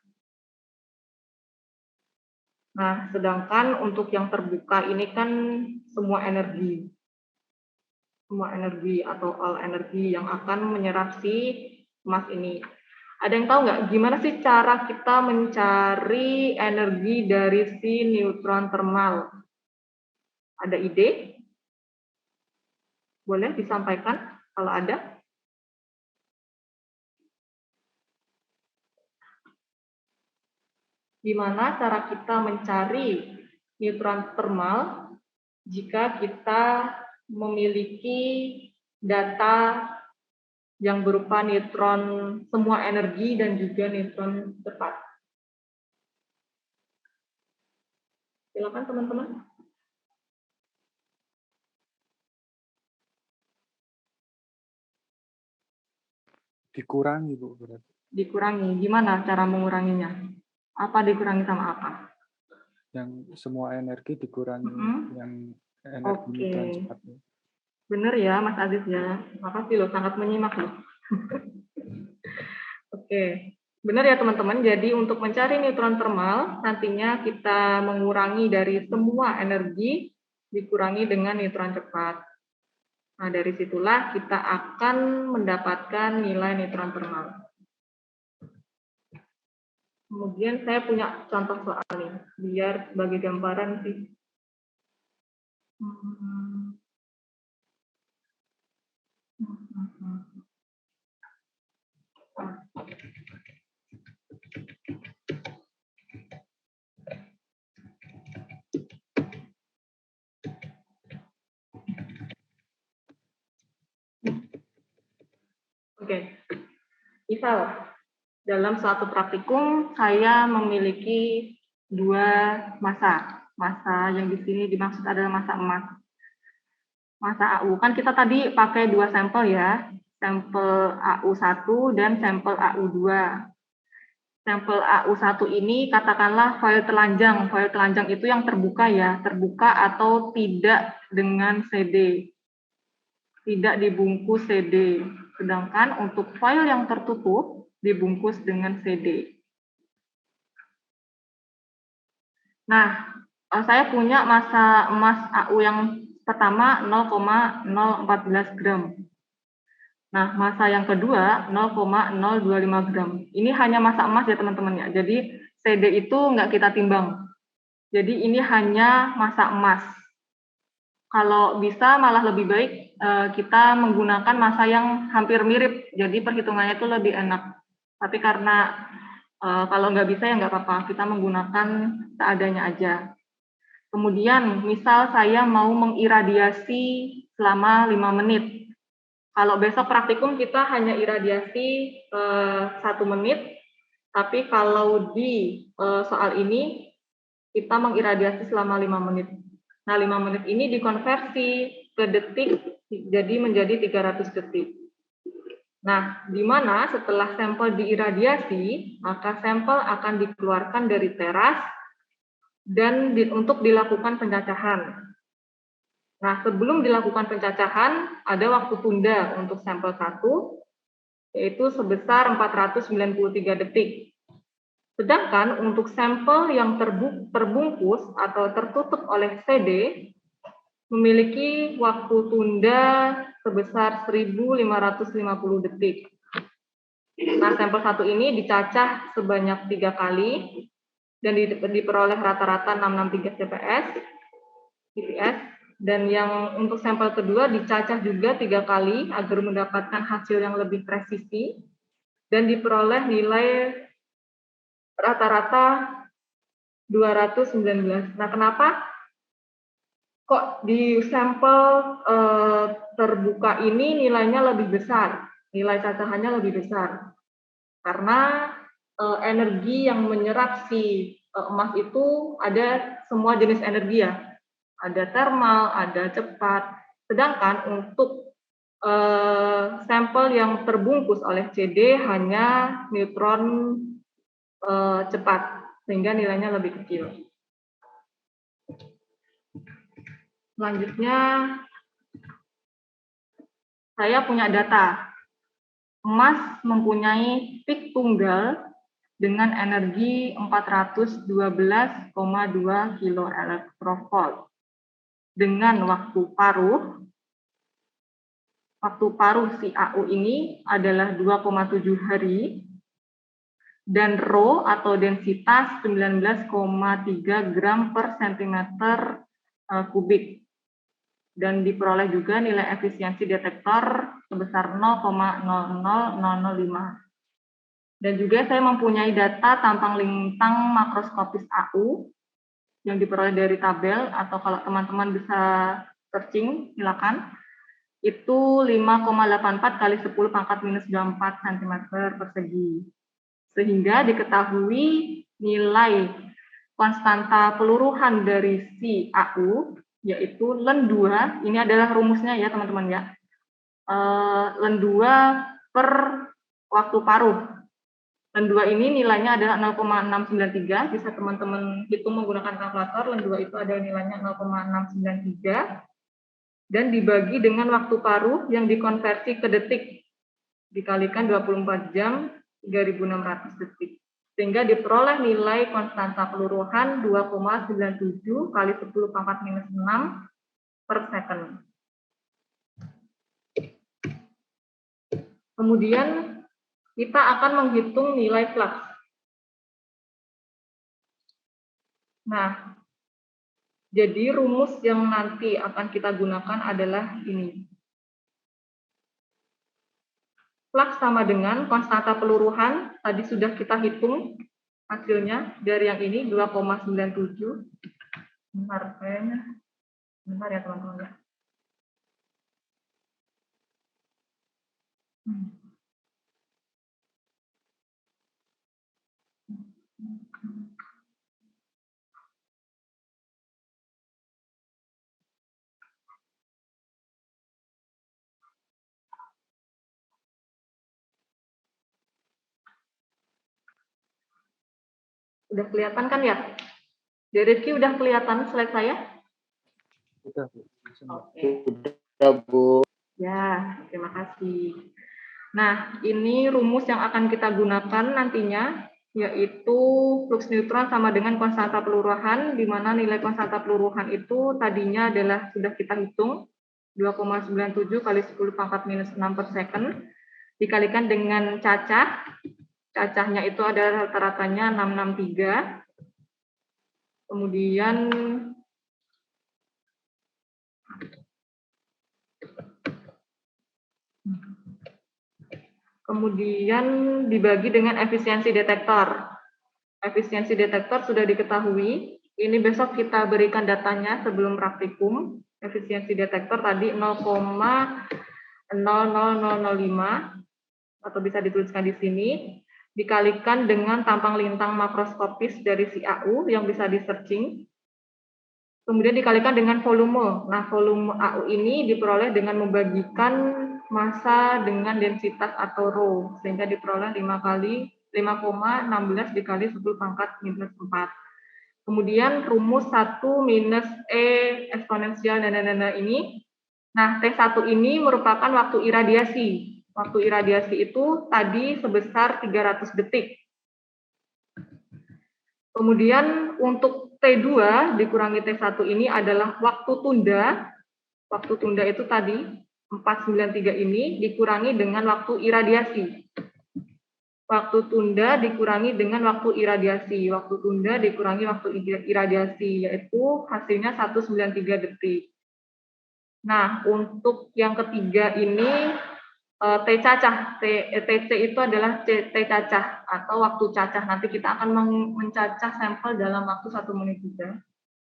Nah, sedangkan untuk yang terbuka ini kan semua energi atau all energi yang akan menyerap si emas ini. Ada yang tahu nggak gimana sih cara kita mencari energi dari si neutron termal? Ada ide? Boleh disampaikan kalau ada? Gimana cara kita mencari neutron termal jika kita memiliki data yang berupa neutron semua energi dan juga neutron cepat? Silakan teman-teman. Dikurangi, Bu, berarti. Dikurangi. Gimana cara menguranginya? Apa dikurangi sama apa? Yang semua energi dikurangi yang energi neutron cepatnya. Benar ya, Mas Aziz ya. Makasih loh, sangat menyimak loh. Oke. Benar ya teman-teman, jadi untuk mencari neutron termal, nantinya kita mengurangi dari semua energi, dikurangi dengan neutron cepat. Nah, dari situlah kita akan mendapatkan nilai neutron termal. Kemudian saya punya contoh soal nih, biar sebagai gambaran sih. Oke, misal dalam suatu praktikum saya memiliki 2 massa. Massa yang di sini dimaksud adalah massa emas. Massa AU kan kita tadi pakai 2 sampel ya, sampel AU1 dan sampel AU2. Sampel AU1 ini katakanlah foil telanjang. Foil telanjang itu yang terbuka ya, terbuka atau tidak dengan CD. Tidak dibungkus CD. Sedangkan untuk foil yang tertutup dibungkus dengan CD. Nah, saya punya massa emas AU yang pertama 0,014 gram. Nah, massa yang kedua 0,025 gram. Ini hanya massa emas ya teman-teman ya. Jadi CD itu nggak kita timbang. Jadi ini hanya massa emas. Kalau bisa malah lebih baik kita menggunakan massa yang hampir mirip. Jadi perhitungannya itu lebih enak. Tapi karena kalau nggak bisa ya nggak apa-apa. Kita menggunakan seadanya aja. Kemudian misal saya mau mengiradiasi selama 5 menit. Kalau besok praktikum kita hanya iradiasi 1 menit, tapi kalau di soal ini kita mengiradiasi selama 5 menit. Nah, 5 menit ini dikonversi ke detik jadi menjadi 300 detik. Nah, di mana setelah sampel diiradiasi, maka sampel akan dikeluarkan dari teras dan untuk dilakukan pencacahan. Nah, sebelum dilakukan pencacahan, ada waktu tunda untuk sampel 1, yaitu sebesar 493 detik. Sedangkan untuk sampel yang terbungkus atau tertutup oleh CD, memiliki waktu tunda sebesar 1.550 detik. Nah, sampel 1 ini dicacah sebanyak 3 kali dan diperoleh rata-rata 663 TPS, dan yang untuk sampel kedua dicacah juga 3 kali agar mendapatkan hasil yang lebih presisi dan diperoleh nilai rata-rata 219. Nah, kenapa kok di sampel terbuka ini nilainya lebih besar, nilai cacahannya lebih besar? Karena energi yang menyerap si emas itu ada semua jenis energi ya, ada termal, ada cepat. Sedangkan untuk sampel yang terbungkus oleh CD hanya neutron cepat, sehingga nilainya lebih kecil. Selanjutnya, saya punya data. Emas mempunyai pik tunggal dengan energi 412,2 kiloelektrovolt. Dengan waktu paruh si AU ini adalah 2,7 hari, dan Rho atau densitas 19,3 gram per sentimeter kubik. Dan diperoleh juga nilai efisiensi detektor sebesar 0,00005. Dan juga saya mempunyai data tampang lintang makroskopis AU yang diperoleh dari tabel, atau kalau teman-teman bisa searching, silakan. Itu 5,84 kali 10 pangkat minus 24 cm persegi. Sehingga diketahui nilai konstanta peluruhan dari si AU, yaitu Len 2, ini adalah rumusnya ya teman-teman ya, Len 2 per waktu paruh. Len 2 ini nilainya adalah 0,693, bisa teman-teman hitung menggunakan kalkulator. Len 2 itu ada nilainya 0,693, dan dibagi dengan waktu paruh yang dikonversi ke detik, dikalikan 24 jam, 3.600 detik. Sehingga diperoleh nilai konstanta peluruhan 2,97 kali 10 pangkat minus 6 per second. Kemudian kita akan menghitung nilai flux. Nah, jadi rumus yang nanti akan kita gunakan adalah ini. Flux sama dengan konstanta peluruhan, tadi sudah kita hitung hasilnya dari yang ini 2,97. Bentar ya teman-teman ya. Udah kelihatan kan ya? Dereki udah kelihatan slide saya? Sudah, Bu. Oke. Udah, Bu. Ya, terima kasih. Nah, ini rumus yang akan kita gunakan nantinya, yaitu flux neutron sama dengan konstanta peluruhan, di mana nilai konstanta peluruhan itu tadinya adalah sudah kita hitung 2,97 kali 10 pangkat minus 6 per second, dikalikan dengan cacahnya itu adalah rata-ratanya 663, kemudian dibagi dengan efisiensi detektor. Efisiensi detektor sudah diketahui, ini besok kita berikan datanya sebelum praktikum. Efisiensi detektor tadi 0,00005, atau bisa dituliskan di sini, dikalikan dengan tampang lintang makroskopis dari si AU yang bisa di-searching, kemudian dikalikan dengan volume. Nah, volume AU ini diperoleh dengan membagikan massa dengan densitas atau Rho, sehingga diperoleh 5,16 dikali 10 pangkat minus 4. Kemudian rumus 1 minus E eksponensial ini. Nah, T1 ini merupakan waktu iradiasi. Waktu iradiasi itu tadi sebesar 300 detik. Kemudian untuk T2 dikurangi T1 ini adalah waktu tunda Waktu tunda itu tadi 493 ini dikurangi dengan waktu iradiasi. Waktu tunda dikurangi dengan waktu iradiasi. Waktu tunda dikurangi waktu iradiasi, yaitu hasilnya 193 detik. Nah, untuk yang ketiga ini T cacah. TC itu adalah T cacah atau waktu cacah. Nanti kita akan mencacah sampel dalam waktu 1 menit juga.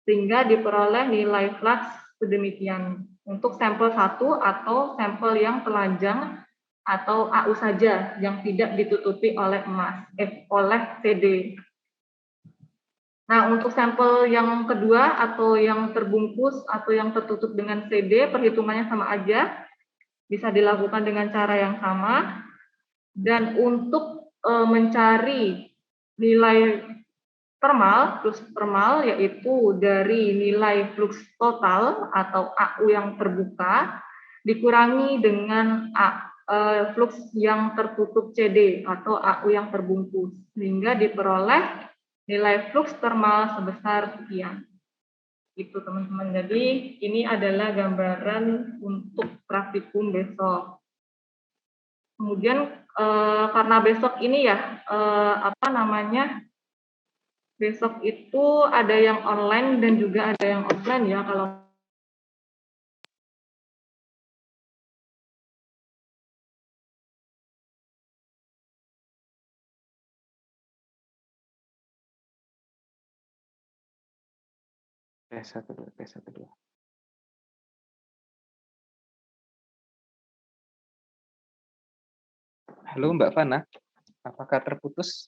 Sehingga diperoleh nilai flux sedemikian. Untuk sampel 1 atau sampel yang telanjang atau AU saja yang tidak ditutupi oleh oleh CD. Nah, untuk sampel yang kedua atau yang terbungkus atau yang tertutup dengan CD, perhitungannya sama aja. Bisa dilakukan dengan cara yang sama. Dan untuk mencari nilai flux thermal, yaitu dari nilai flux total atau AU yang terbuka, dikurangi dengan flux yang tertutup CD atau AU yang terbungkus, sehingga diperoleh nilai flux thermal sebesar sekian. Itu teman-teman. Jadi ini adalah gambaran untuk praktikum besok. Kemudian karena besok ini ya besok itu ada yang online dan juga ada yang offline ya. Kalau P1 2. Halo Mbak Fana, apakah terputus?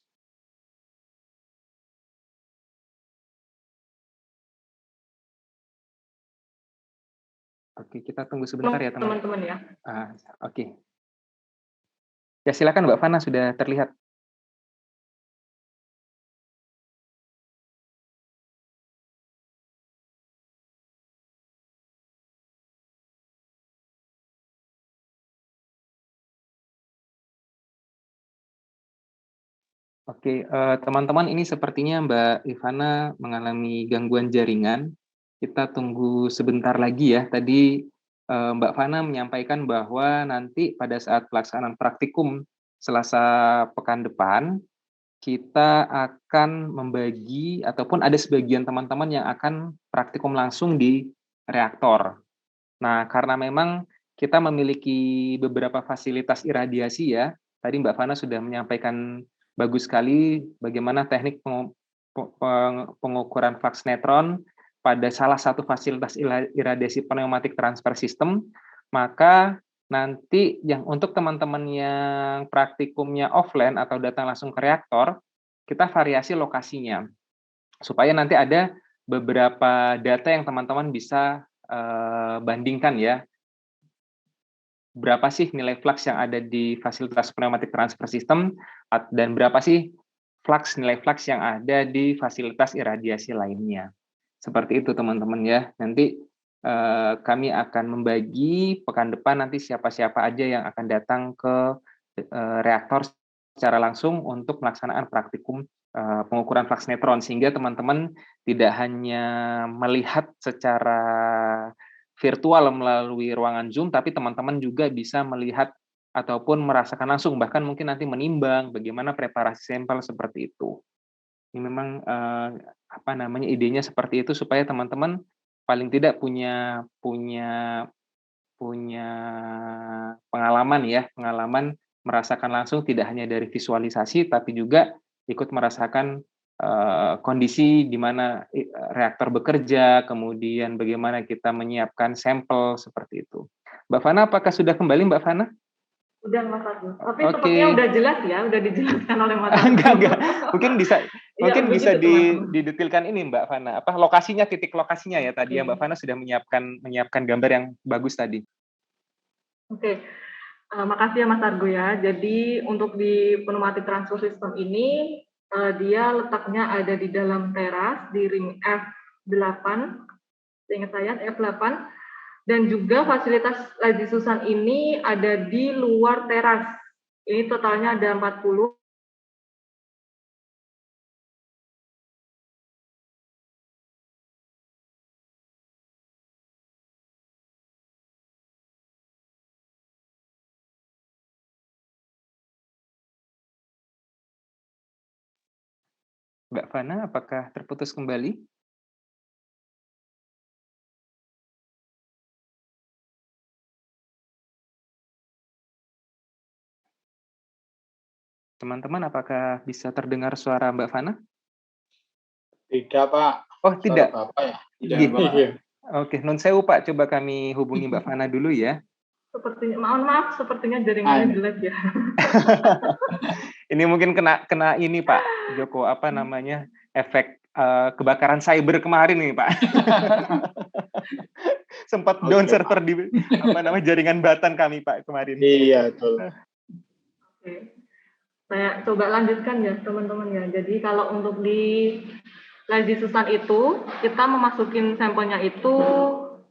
Oke, kita tunggu sebentar ya teman-teman ya. Oke. Ya silakan Mbak Fana, sudah terlihat. Oke, teman-teman, ini sepertinya Mbak Ivana mengalami gangguan jaringan. Kita tunggu sebentar lagi ya. Tadi Mbak Fana menyampaikan bahwa nanti pada saat pelaksanaan praktikum Selasa pekan depan, kita akan membagi ataupun ada sebagian teman-teman yang akan praktikum langsung di reaktor. Nah, karena memang kita memiliki beberapa fasilitas iradiasi ya. Tadi Mbak Fana sudah menyampaikan bagus sekali bagaimana teknik pengukuran flux neutron pada salah satu fasilitas iradiasi pneumatik transfer system. Maka nanti yang untuk teman-teman yang praktikumnya offline atau datang langsung ke reaktor, kita variasi lokasinya. Supaya nanti ada beberapa data yang teman-teman bisa bandingkan ya. Berapa sih nilai flux yang ada di fasilitas pneumatic transfer system dan berapa sih nilai flux yang ada di fasilitas iradiasi lainnya. Seperti itu teman-teman ya. Nanti kami akan membagi pekan depan nanti siapa-siapa aja yang akan datang ke reaktor secara langsung untuk pelaksanaan praktikum pengukuran flux neutron, sehingga teman-teman tidak hanya melihat secara virtual melalui ruangan Zoom, tapi teman-teman juga bisa melihat ataupun merasakan langsung, bahkan mungkin nanti menimbang bagaimana preparasi sampel seperti itu. Ini memang idenya seperti itu supaya teman-teman paling tidak punya pengalaman merasakan langsung, tidak hanya dari visualisasi tapi juga ikut merasakan kondisi di mana reaktor bekerja, kemudian bagaimana kita menyiapkan sampel seperti itu. Mbak Fana, apakah sudah kembali Mbak Fana? Udah Mas Agus. Tapi sepertinya udah jelas ya, udah dijelaskan oleh Mas Agus. Enggak. Mungkin bisa didetilkan ini Mbak Fana. Lokasinya, titik lokasinya ya tadi yang Mbak Fana sudah menyiapkan gambar yang bagus tadi. Oke. Makasih ya Mas Argo ya. Jadi untuk di pneumatic transfer system ini dia letaknya ada di dalam teras di ring F8, seingat saya F8, dan juga fasilitas Laji Susan ini ada di luar teras. Ini totalnya ada 40. Mbak Fana, apakah terputus kembali? Teman-teman, apakah bisa terdengar suara Mbak Fana? Tidak, Pak. Oh, Suara tidak. Bapak ya. Tidak, Gih. Pak. Iya. Oke, nun sewu Pak, coba kami hubungi Mbak Fana dulu ya. Sepertinya, mohon maaf, sepertinya jaringannya jelek ya. Ini mungkin kena ini Pak Joko, apa namanya, efek kebakaran cyber kemarin nih Pak. Sempat down Oke, server di apa namanya jaringan Batan kami Pak kemarin. Iya, betul. Oke. Saya coba lanjutkan ya teman-teman ya. Jadi kalau untuk di lazy Susan itu, kita memasukin sampelnya itu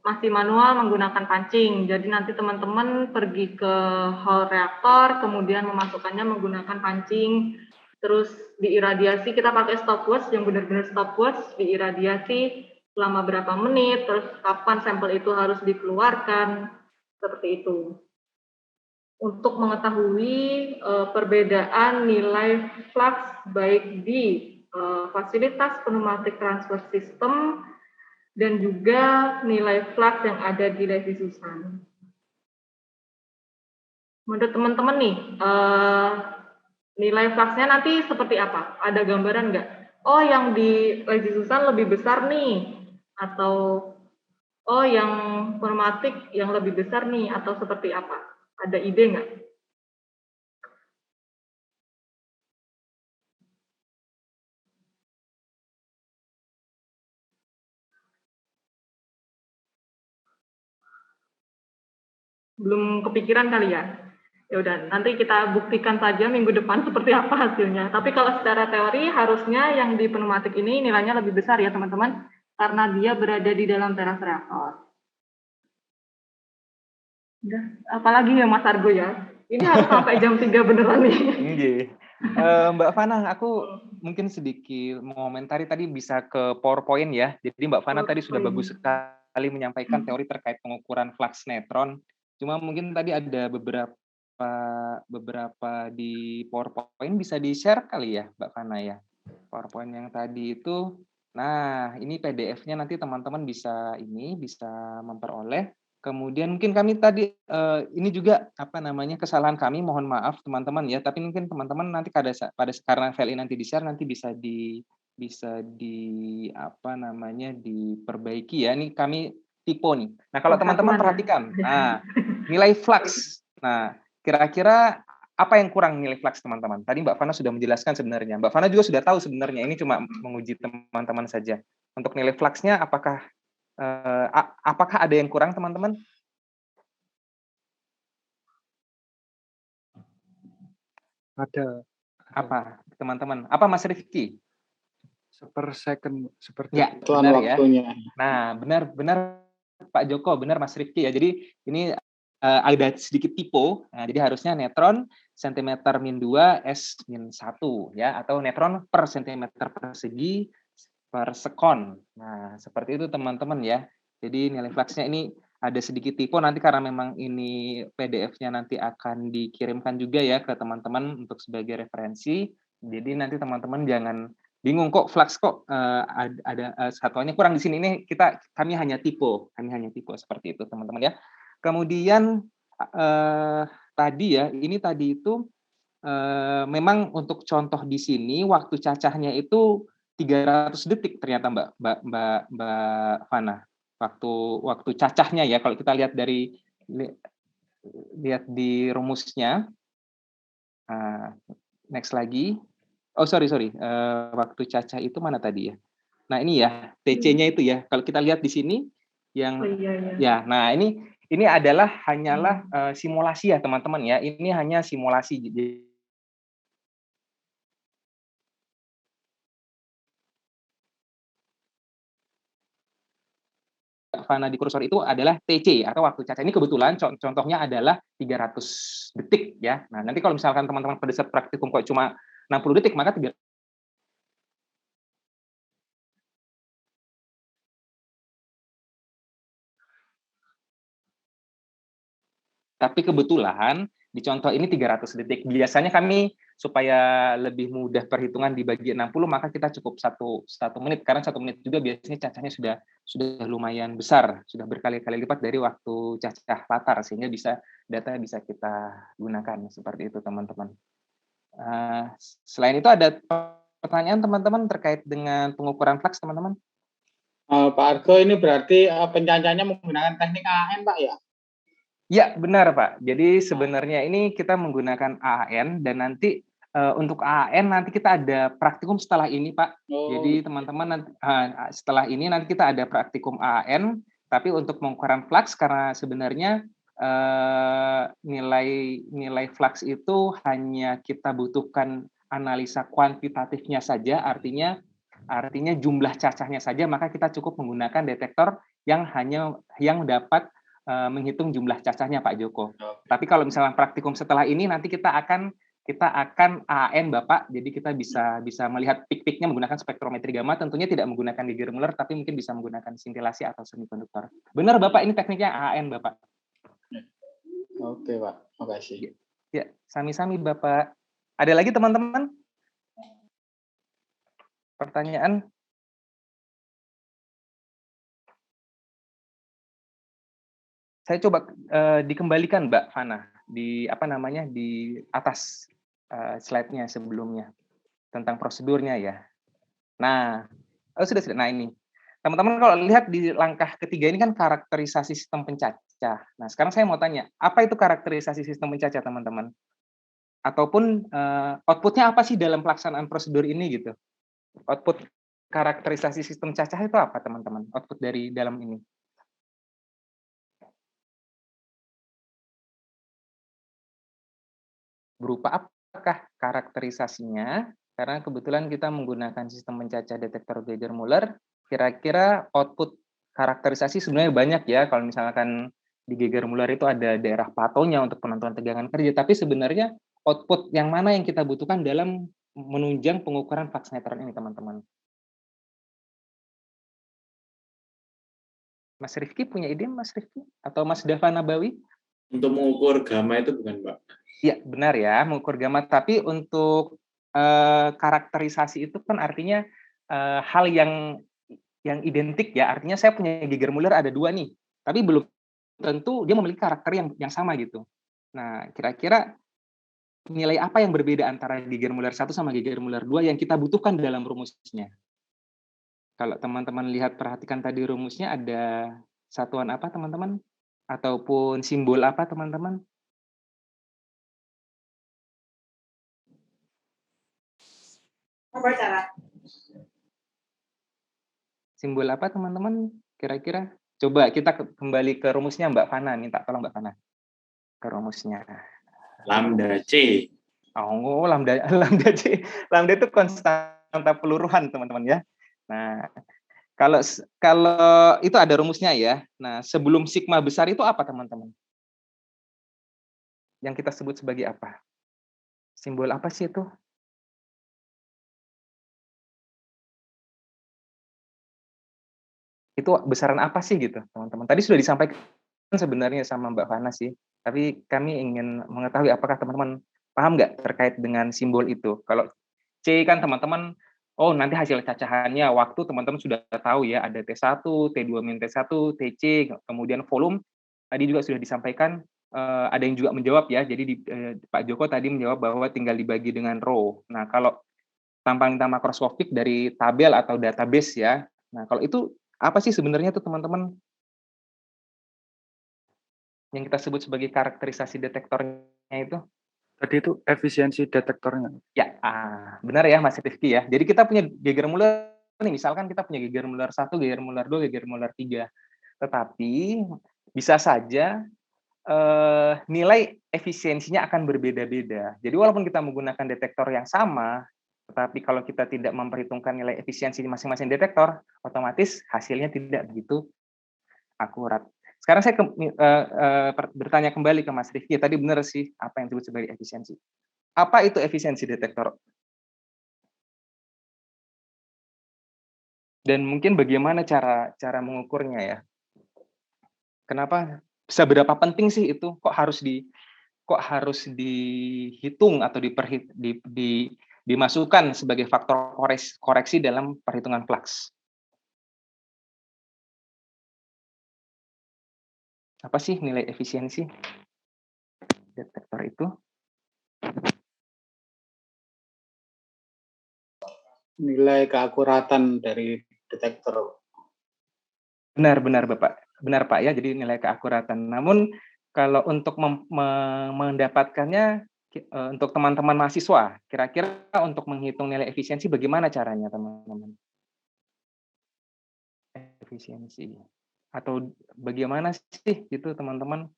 masih manual menggunakan pancing. Jadi nanti teman-teman pergi ke hall reaktor, kemudian memasukkannya menggunakan pancing. Terus diiradiasi, kita pakai stopwatch yang benar-benar stopwatch, diiradiasi selama berapa menit, terus kapan sampel itu harus dikeluarkan, seperti itu. Untuk mengetahui perbedaan nilai flux baik di fasilitas pneumatic transfer system dan juga nilai flux yang ada di lazy Susan. Menurut teman-teman nih, nilai fluxnya nanti seperti apa? Ada gambaran nggak? Oh, yang di lazy Susan lebih besar nih, atau oh yang pneumatic yang lebih besar nih, atau seperti apa? Ada ide nggak? Belum kepikiran kali ya? Ya udah, nanti kita buktikan saja minggu depan seperti apa hasilnya. Tapi kalau secara teori harusnya yang di pneumatik ini nilainya lebih besar ya teman-teman, karena dia berada di dalam teras reaktor. Udah, apalagi ya Mas Argo ya? Ini harus sampai jam 3 beneran nih. Mbak Fana, aku mungkin sedikit mengomentari tadi bisa ke PowerPoint ya. Jadi Mbak Fana tadi sudah bagus sekali menyampaikan teori terkait pengukuran flux neutron. Cuma mungkin tadi ada beberapa di PowerPoint bisa di-share kali ya, Mbak Fana ya. PowerPoint yang tadi itu, nah ini PDF-nya nanti teman-teman bisa memperoleh. Kemudian mungkin kami tadi ini juga apa namanya kesalahan kami, mohon maaf teman-teman ya. Tapi mungkin teman-teman nanti karena file ini nanti di-share nanti bisa di apa namanya diperbaiki ya. Ini kami tipe nih. Nah kalau teman-teman perhatikan, nah nilai flux. Nah kira-kira apa yang kurang nilai flux teman-teman? Tadi Mbak Fana sudah menjelaskan sebenarnya. Mbak Fana juga sudah tahu sebenarnya. Ini cuma menguji teman-teman saja. Untuk nilai fluxnya apakah ada yang kurang teman-teman? Ada. Apa teman-teman? Apa Mas Rifki? Per second seperti ya, benar ya. Nah, benar Pak Joko, benar Mas Rifki ya. Jadi ini ada sedikit typo. Nah, jadi harusnya neutron cm min 2 s min 1 ya, atau neutron per cm persegi per sekon. Nah, seperti itu teman-teman ya. Jadi nilai fluxnya ini ada sedikit typo nanti karena memang ini PDF-nya nanti akan dikirimkan juga ya ke teman-teman untuk sebagai referensi. Jadi nanti teman-teman jangan bingung kok flux kok ada satuannya kurang di sini. Ini kami hanya typo seperti itu teman-teman ya. Kemudian tadi itu memang untuk contoh di sini waktu cacahnya itu 300 detik ternyata Mbak Fana. Waktu cacahnya ya kalau kita lihat di rumusnya. Next lagi. Oh sorry. Waktu cacah itu mana tadi ya? Nah ini ya TC-nya itu ya. Kalau kita lihat di sini yang ya, nah ini hanyalah simulasi ya teman-teman ya. Ini hanya simulasi. Fana di kursor itu adalah TC atau waktu cacah. Ini kebetulan contohnya adalah 300 detik ya. Nah, nanti kalau misalkan teman-teman pada saat praktikum kok cuma 60 detik maka tapi kebetulan Di contoh ini 300 detik. Biasanya kami supaya lebih mudah perhitungan dibagi 60, maka kita cukup satu menit, karena 1 menit juga biasanya cacahnya sudah lumayan besar, sudah berkali-kali lipat dari waktu cacah latar, sehingga data bisa kita gunakan seperti itu, teman-teman. Selain itu ada pertanyaan teman-teman terkait dengan pengukuran flux, teman-teman? Pak Argo, ini berarti pencacahnya menggunakan teknik AAN, Pak, ya? Ya, benar, Pak. Jadi sebenarnya ini kita menggunakan AAN, dan nanti untuk AAN nanti kita ada praktikum setelah ini, Pak. Jadi teman-teman setelah ini nanti kita ada praktikum AAN, tapi untuk pengukuran flux, karena sebenarnya nilai flux itu hanya kita butuhkan analisa kuantitatifnya saja, artinya jumlah cacahnya saja, maka kita cukup menggunakan detektor yang dapat menghitung jumlah cacahnya, Pak Joko. Tapi kalau misalnya praktikum setelah ini nanti kita akan AAN, Bapak. Jadi kita bisa melihat pik-piknya menggunakan spektrometri gamma, tentunya tidak menggunakan Geiger Müller, tapi mungkin bisa menggunakan sintilasi atau semikonduktor. Benar, Bapak, ini tekniknya AAN, Bapak. Oke, Pak. Makasih. Ya, sami-sami, Bapak. Ada lagi, teman-teman? Pertanyaan? Saya coba dikembalikan, Mbak Fana, di atas slide-nya sebelumnya tentang prosedurnya ya. Nah, sudah. Nah, ini teman-teman kalau lihat di langkah ketiga ini kan karakterisasi sistem pencacah. Nah, sekarang saya mau tanya, apa itu karakterisasi sistem pencacah, teman-teman? Ataupun output-nya apa sih dalam pelaksanaan prosedur ini gitu? Output karakterisasi sistem cacah itu apa, teman-teman? Output dari dalam ini? Berupa apakah karakterisasinya? Karena kebetulan kita menggunakan sistem pencacah detektor Geiger Müller, kira-kira output karakterisasi sebenarnya banyak ya. Kalau misalkan di Geiger Müller itu ada daerah platonya untuk penentuan tegangan kerja, tapi sebenarnya output yang mana yang kita butuhkan dalam menunjang pengukuran flux neutron ini, teman-teman? Mas Rifki punya ide, Mas Rifki? Atau Mas Dava Nabawi? Untuk mengukur gamma itu bukan, Pak? Iya, benar ya, mengukur gamma. Tapi untuk karakterisasi itu kan artinya hal yang identik ya. Artinya saya punya Geiger Müller ada 2 nih, tapi belum tentu dia memiliki karakter yang sama gitu. Nah, kira-kira nilai apa yang berbeda antara Geiger Müller 1 sama Geiger Müller 2 yang kita butuhkan dalam rumusnya? Kalau teman-teman perhatikan tadi rumusnya, ada satuan apa, teman-teman? Ataupun simbol apa, teman-teman? Simbol apa, teman-teman? Kira-kira? Coba kita kembali ke rumusnya, Mbak Fana. Minta tolong Mbak Fana ke rumusnya. Lambda C. Oh, lambda C. Lambda itu konstanta peluruhan, teman-teman ya. Nah, kalau itu ada rumusnya ya. Nah, sebelum sigma besar itu apa, teman-teman? Yang kita sebut sebagai apa? Simbol apa sih itu? Itu besaran apa sih gitu, teman-teman? Tadi sudah disampaikan sebenarnya sama Mbak Fana sih, tapi kami ingin mengetahui apakah teman-teman paham nggak terkait dengan simbol itu. Kalau C kan teman-teman, oh nanti hasil cacahannya waktu teman-teman sudah tahu ya, ada T1, T2 min T1, TC, kemudian volume, tadi juga sudah disampaikan, ada yang juga menjawab ya, jadi Pak Joko tadi menjawab bahwa tinggal dibagi dengan row. Nah, kalau tampang makroskopik dari tabel atau database ya, nah kalau itu apa sih sebenarnya tuh teman-teman yang kita sebut sebagai karakterisasi detektornya itu? Tadi itu efisiensi detektornya. Ya, benar ya Mas Rifki ya. Jadi kita punya Geiger Müller nih, misalkan kita punya Geiger Müller 1, Geiger Müller 2, Geiger Müller 3. Tetapi bisa saja nilai efisiensinya akan berbeda-beda. Jadi walaupun kita menggunakan detektor yang sama, tetapi kalau kita tidak memperhitungkan nilai efisiensi di masing-masing detektor, otomatis hasilnya tidak begitu akurat. Sekarang saya bertanya kembali ke Mas Rifki, tadi benar sih apa yang disebut sebagai efisiensi. Apa itu efisiensi detektor? Dan mungkin bagaimana cara mengukurnya ya? Kenapa? Seberapa penting sih itu? Kok harus kok harus dihitung atau dimasukkan sebagai faktor koreksi dalam perhitungan flux? Apa sih nilai efisiensi detektor itu? Nilai keakuratan dari detektor. Benar Bapak. Benar Pak ya, jadi nilai keakuratan. Namun kalau untuk mendapatkannya untuk teman-teman mahasiswa, kira-kira untuk menghitung nilai efisiensi bagaimana caranya teman-teman? Efisiensi. Atau bagaimana sih gitu teman-teman?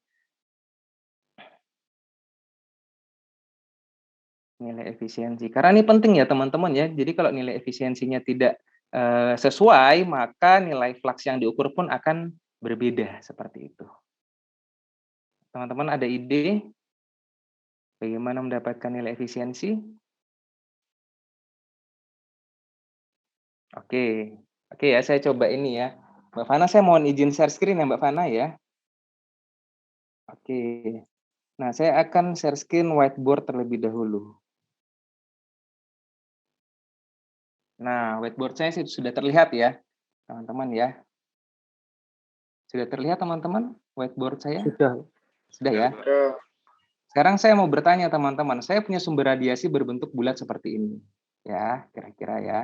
Nilai efisiensi. Karena ini penting ya teman-teman ya. Jadi kalau nilai efisiensinya tidak sesuai, maka nilai flux yang diukur pun akan berbeda seperti itu. Teman-teman ada ide bagaimana mendapatkan nilai efisiensi? Oke ya, saya coba ini ya. Mbak Fana, saya mohon izin share screen ya Mbak Fana ya. Oke. Nah, saya akan share screen whiteboard terlebih dahulu. Nah, whiteboard saya sudah terlihat ya, teman-teman ya. Sudah terlihat teman-teman whiteboard saya? Sudah ya? Sekarang saya mau bertanya teman-teman, saya punya sumber radiasi berbentuk bulat seperti ini. Ya, kira-kira ya.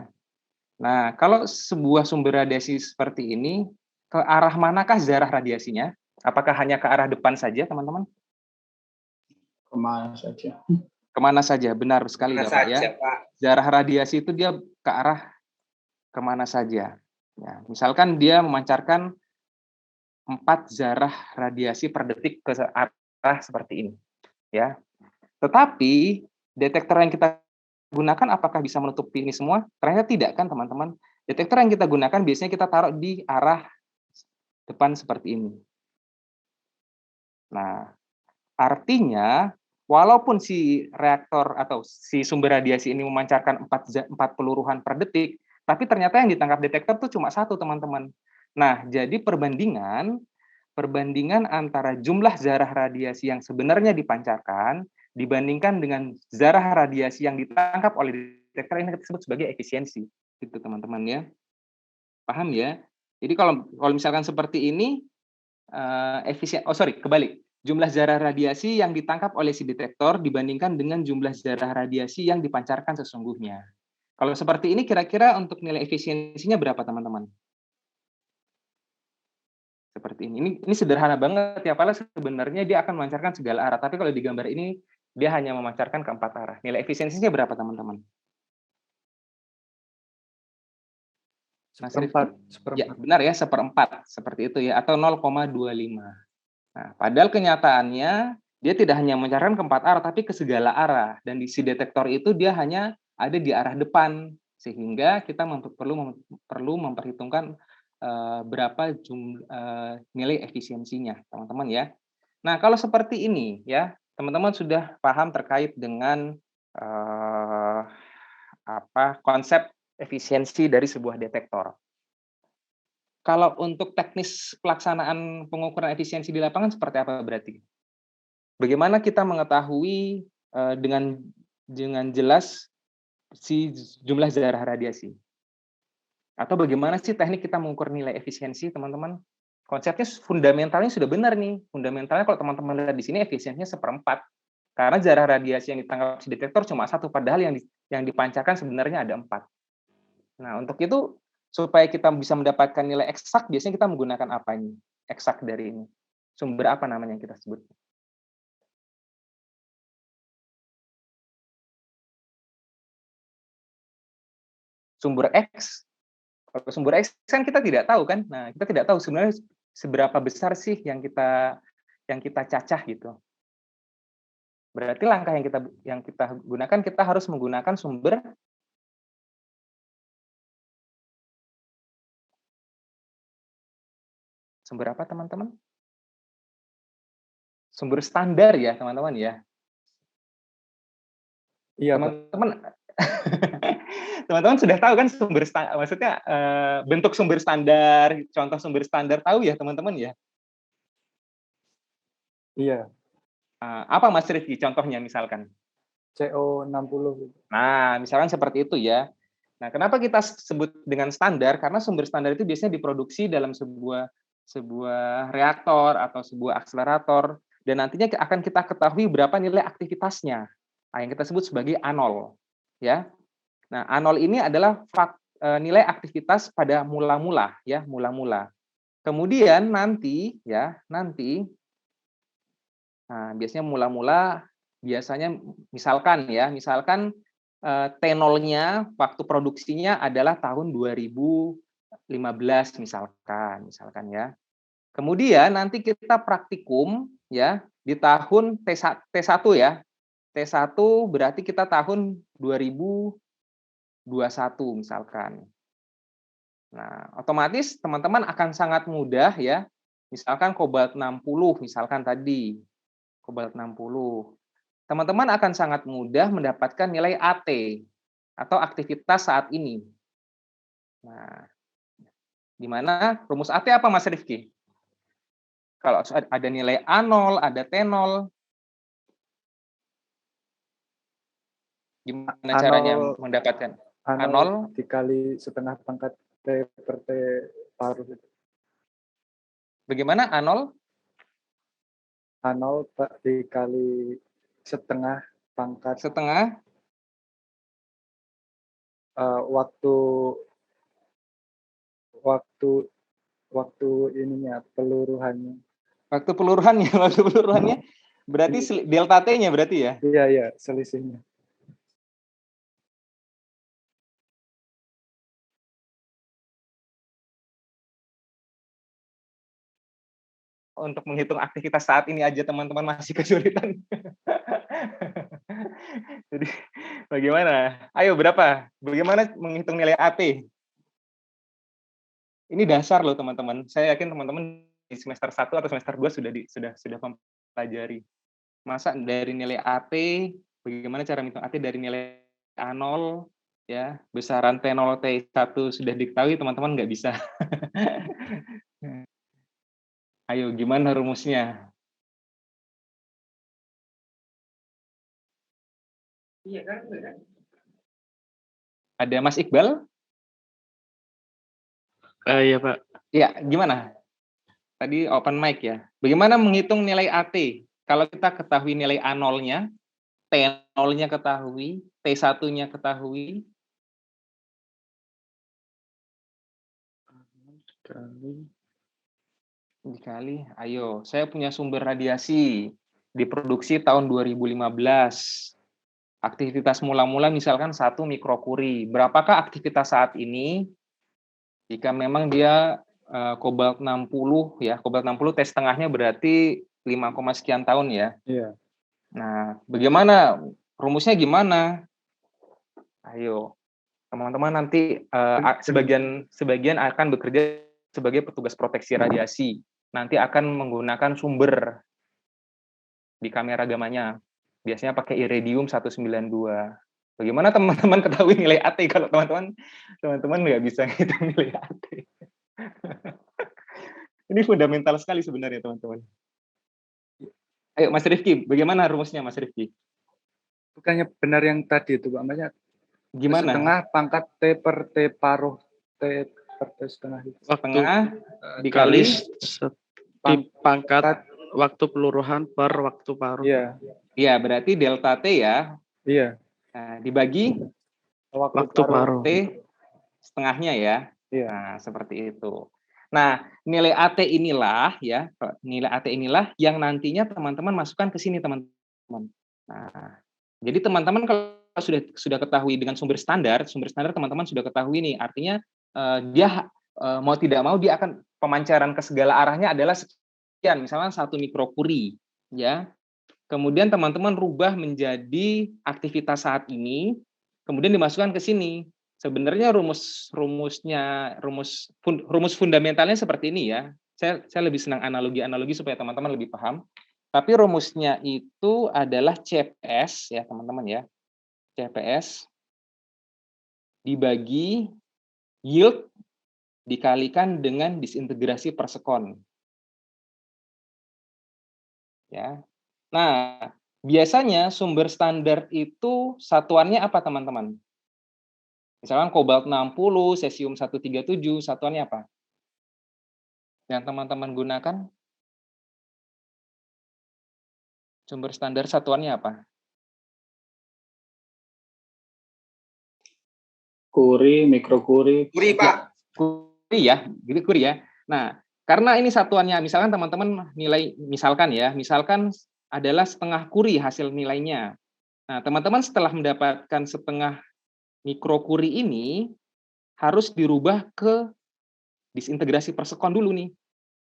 Nah, kalau sebuah sumber radiasi seperti ini, ke arah manakah zarah radiasinya? Apakah hanya ke arah depan saja, teman-teman? Kemana saja? Kemana saja, benar sekali Bapak ya. Zarah radiasi itu dia ke arah kemana saja. Ya, misalkan dia memancarkan 4 zarah radiasi per detik ke arah seperti ini. Ya. Tetapi detektor yang kita gunakan apakah bisa menutupi ini semua? Ternyata tidak kan teman-teman. Detektor yang kita gunakan biasanya kita taruh di arah depan seperti ini. Nah, artinya walaupun si reaktor atau si sumber radiasi ini memancarkan 4 peluruhan per detik, tapi ternyata yang ditangkap detektor itu cuma 1 teman-teman. Nah, jadi perbandingan antara jumlah zarah radiasi yang sebenarnya dipancarkan dibandingkan dengan zarah radiasi yang ditangkap oleh detektor ini disebut sebagai efisiensi. Gitu teman-teman ya. Paham ya? Jadi kalau misalkan seperti ini kebalik. Jumlah zarah radiasi yang ditangkap oleh si detektor dibandingkan dengan jumlah zarah radiasi yang dipancarkan sesungguhnya. Kalau seperti ini kira-kira untuk nilai efisiensinya berapa teman-teman? Seperti ini. Ini sederhana banget ya, padahal sebenarnya dia akan memancarkan segala arah. Tapi kalau di gambar ini dia hanya memancarkan ke 4 arah. Nilai efisiensinya berapa teman-teman? Seperempat. Ya, benar ya, 1/4 seperti itu ya, atau 0,25. Nah, padahal kenyataannya dia tidak hanya memancarkan ke 4 arah, tapi ke segala arah. Dan di si detektor itu dia hanya ada di arah depan, sehingga kita perlu memperhitungkan berapa nilai efisiensinya, teman-teman ya. Nah, kalau seperti ini ya, teman-teman sudah paham terkait dengan konsep efisiensi dari sebuah detektor. Kalau untuk teknis pelaksanaan pengukuran efisiensi di lapangan seperti apa berarti? Bagaimana kita mengetahui dengan jelas si jumlah zarah radiasi? Atau bagaimana sih teknik kita mengukur nilai efisiensi, teman-teman? Konsepnya fundamentalnya sudah benar nih. Fundamentalnya kalau teman-teman lihat di sini efisiensinya 1/4. Karena zarah radiasi yang ditangkap si detektor cuma 1, padahal yang dipancarkan sebenarnya ada 4. Nah, untuk itu supaya kita bisa mendapatkan nilai eksak, biasanya kita menggunakan apa ini? Eksak dari ini. Sumber apa namanya yang kita sebut? Sumber X. Kalau sumber X kan kita tidak tahu kan? Nah, kita tidak tahu sebenarnya seberapa besar sih yang kita cacah gitu. Berarti langkah yang kita gunakan, kita harus menggunakan sumber apa teman-teman? Sumber standar ya teman-teman ya. Iya, teman-teman. Teman-teman sudah tahu kan sumber standar, maksudnya bentuk sumber standar, contoh sumber standar tahu ya teman-teman ya? Iya. Apa Mas Rifki contohnya misalkan? CO60. Nah, misalkan seperti itu ya. Nah, kenapa kita sebut dengan standar? Karena sumber standar itu biasanya diproduksi dalam sebuah reaktor atau sebuah akselerator, dan nantinya akan kita ketahui berapa nilai aktivitasnya. Nah, yang kita sebut sebagai anol, ya. Nah, anol ini adalah nilai aktivitas pada mula-mula, ya, mula-mula. Kemudian nanti, nah, biasanya mula-mula, biasanya misalkan T0-nya waktu produksinya adalah tahun 2015 misalkan ya. Kemudian nanti kita praktikum ya di tahun T1 ya. T1 berarti kita tahun 2021 misalkan. Nah, otomatis teman-teman akan sangat mudah ya. Misalkan kobalt 60 misalkan tadi. Kobalt 60. Teman-teman akan sangat mudah mendapatkan nilai AT atau aktivitas saat ini. Nah, di mana rumus AT apa Mas Rifki? Kalau ada nilai A0, ada T0, gimana caranya mendapatkan? A0 dikali setengah pangkat T per T paruh. Bagaimana A0? A0 dikali setengah pangkat waktu ininya peluruhannya. Waktu peluruhannya berarti delta T-nya berarti ya? Iya, selisihnya. Untuk menghitung aktivitas saat ini aja teman-teman masih kesulitan. Jadi bagaimana? Ayo berapa? Bagaimana menghitung nilai AT? Ini dasar loh teman-teman. Saya yakin teman-teman di semester 1 atau semester 2 sudah mempelajari. Masa dari nilai AT, bagaimana cara menghitung AT dari nilai A0 ya, besaran T0 T1 sudah diketahui, teman-teman nggak bisa. Ayo, gimana rumusnya? Ada Mas Iqbal? Iya, Pak. Ya, gimana? Tadi open mic ya. Bagaimana menghitung nilai AT? Kalau kita ketahui nilai A0-nya, T0-nya ketahui, T1-nya ketahui. Dikali, ayo, saya punya sumber radiasi diproduksi tahun 2015. Aktivitas mula-mula misalkan 1 mikrocurie. Berapakah aktivitas saat ini? Jika memang dia kobalt 60 ya, kobalt 60 T setengahnya berarti 5, sekian tahun ya. Iya. Nah, bagaimana rumusnya gimana? Ayo, teman-teman nanti sebagian akan bekerja sebagai petugas proteksi radiasi. Nanti akan menggunakan sumber di kamera gamanya. Biasanya pakai iridium 192. Bagaimana teman-teman ketahui nilai AT kalau teman-teman nggak bisa ngitung nilai AT? Ini fundamental sekali sebenarnya teman-teman. Ayo Mas Rifki, bagaimana rumusnya Mas Rifki? Bukannya benar yang tadi itu Pak, makanya Gimana? setengah pangkat T per T paruh T per T setengah itu. Setengah dikali pangkat waktu peluruhan per waktu paruh. Iya. Iya, berarti delta T ya. Iya. Nah, dibagi waktu paruh. T setengahnya ya. Iya. Nah, seperti itu. Nah, nilai AT inilah ya, nilai AT inilah yang nantinya teman-teman masukkan ke sini teman-teman. Nah, jadi teman-teman kalau sudah ketahui dengan sumber standar teman-teman sudah ketahui nih, artinya dia mau tidak mau dia akan pemancaran ke segala arahnya adalah sekian, misalnya 1 mikrocurie ya. Kemudian teman-teman rubah menjadi aktivitas saat ini, kemudian dimasukkan ke sini. Sebenarnya rumus fundamentalnya seperti ini ya. Saya lebih senang analogi supaya teman-teman lebih paham. Tapi rumusnya itu adalah CPS ya teman-teman ya. CPS dibagi yield dikalikan dengan disintegrasi per sekon. Ya. Nah, biasanya sumber standar itu satuannya apa, teman-teman? Misalkan kobalt 60, cesium 137, satuannya apa? Yang teman-teman gunakan? Sumber standar satuannya apa? Kuri, mikrokuri. Kuri, Pak. Kuri ya, gitu kuri ya. Nah, karena ini satuannya, misalkan teman-teman misalkan adalah setengah kuri hasil nilainya. Nah, teman-teman setelah mendapatkan setengah mikrokuri ini harus dirubah ke disintegrasi per sekon dulu nih.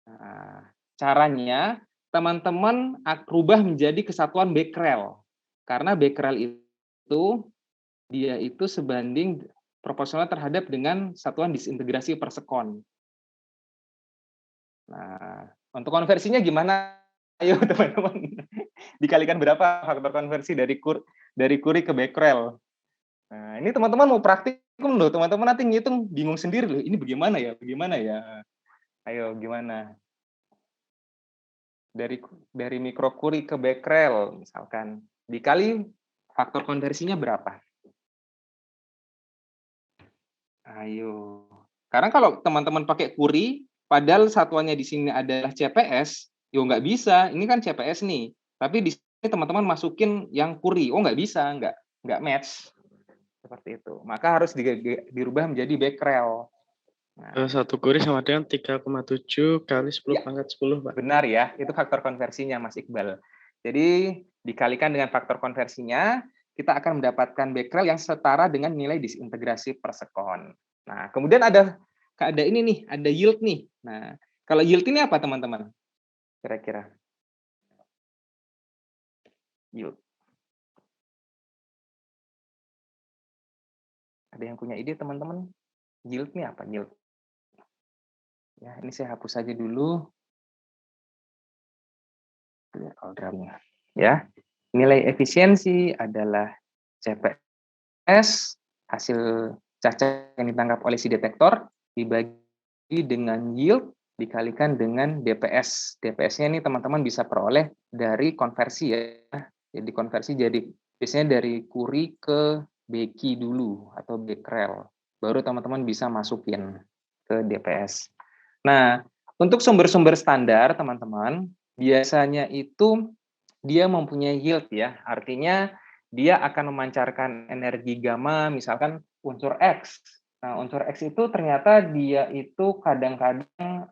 Nah, caranya teman-teman rubah menjadi kesatuan Becquerel. Karena Becquerel itu dia itu sebanding proporsional terhadap dengan satuan disintegrasi per sekon. Nah, untuk konversinya gimana? Ayo teman-teman, dikalikan berapa faktor konversi dari Curie ke Becquerel? Nah, ini teman-teman mau praktikum loh, teman-teman nanti ngitung bingung sendiri loh, ini bagaimana ya? Ayo gimana? Dari mikrocurie ke Becquerel misalkan, dikali faktor konversinya berapa? Ayo. Karena kalau teman-teman pakai Curie, padahal satuannya di sini adalah CPS, yo nggak bisa. Ini kan CPS nih. Tapi di sini teman-teman masukin yang Curie. Oh nggak bisa, nggak match. Seperti itu. Maka harus dirubah menjadi Becquerel. Nah, 1 Curie sama dengan 3,7 kali 10 pangkat 10, Pak. benar ya, itu faktor konversinya, Mas Iqbal. Jadi dikalikan dengan faktor konversinya, kita akan mendapatkan Becquerel yang setara dengan nilai disintegrasi per sekon. Nah, kemudian ada ini nih, ada yield nih. Nah, kalau yield ini apa, teman-teman? Kira-kira. Yield. Ada yang punya ide, teman-teman? Yield ini apa? Yield. Ya, ini saya hapus saja dulu. Ya, nilai efisiensi adalah CPS, hasil cacah yang ditangkap oleh si detektor, dibagi dengan yield, dikalikan dengan DPS. DPS-nya ini teman-teman bisa peroleh dari konversi ya. Jadi konversi biasanya dari Curie ke Becky dulu, atau Becquerel. Baru teman-teman bisa masukin ke DPS. Nah, untuk sumber-sumber standar, teman-teman, biasanya itu dia mempunyai yield ya, artinya dia akan memancarkan energi gamma, misalkan unsur X. Nah, unsur X itu ternyata dia itu kadang-kadang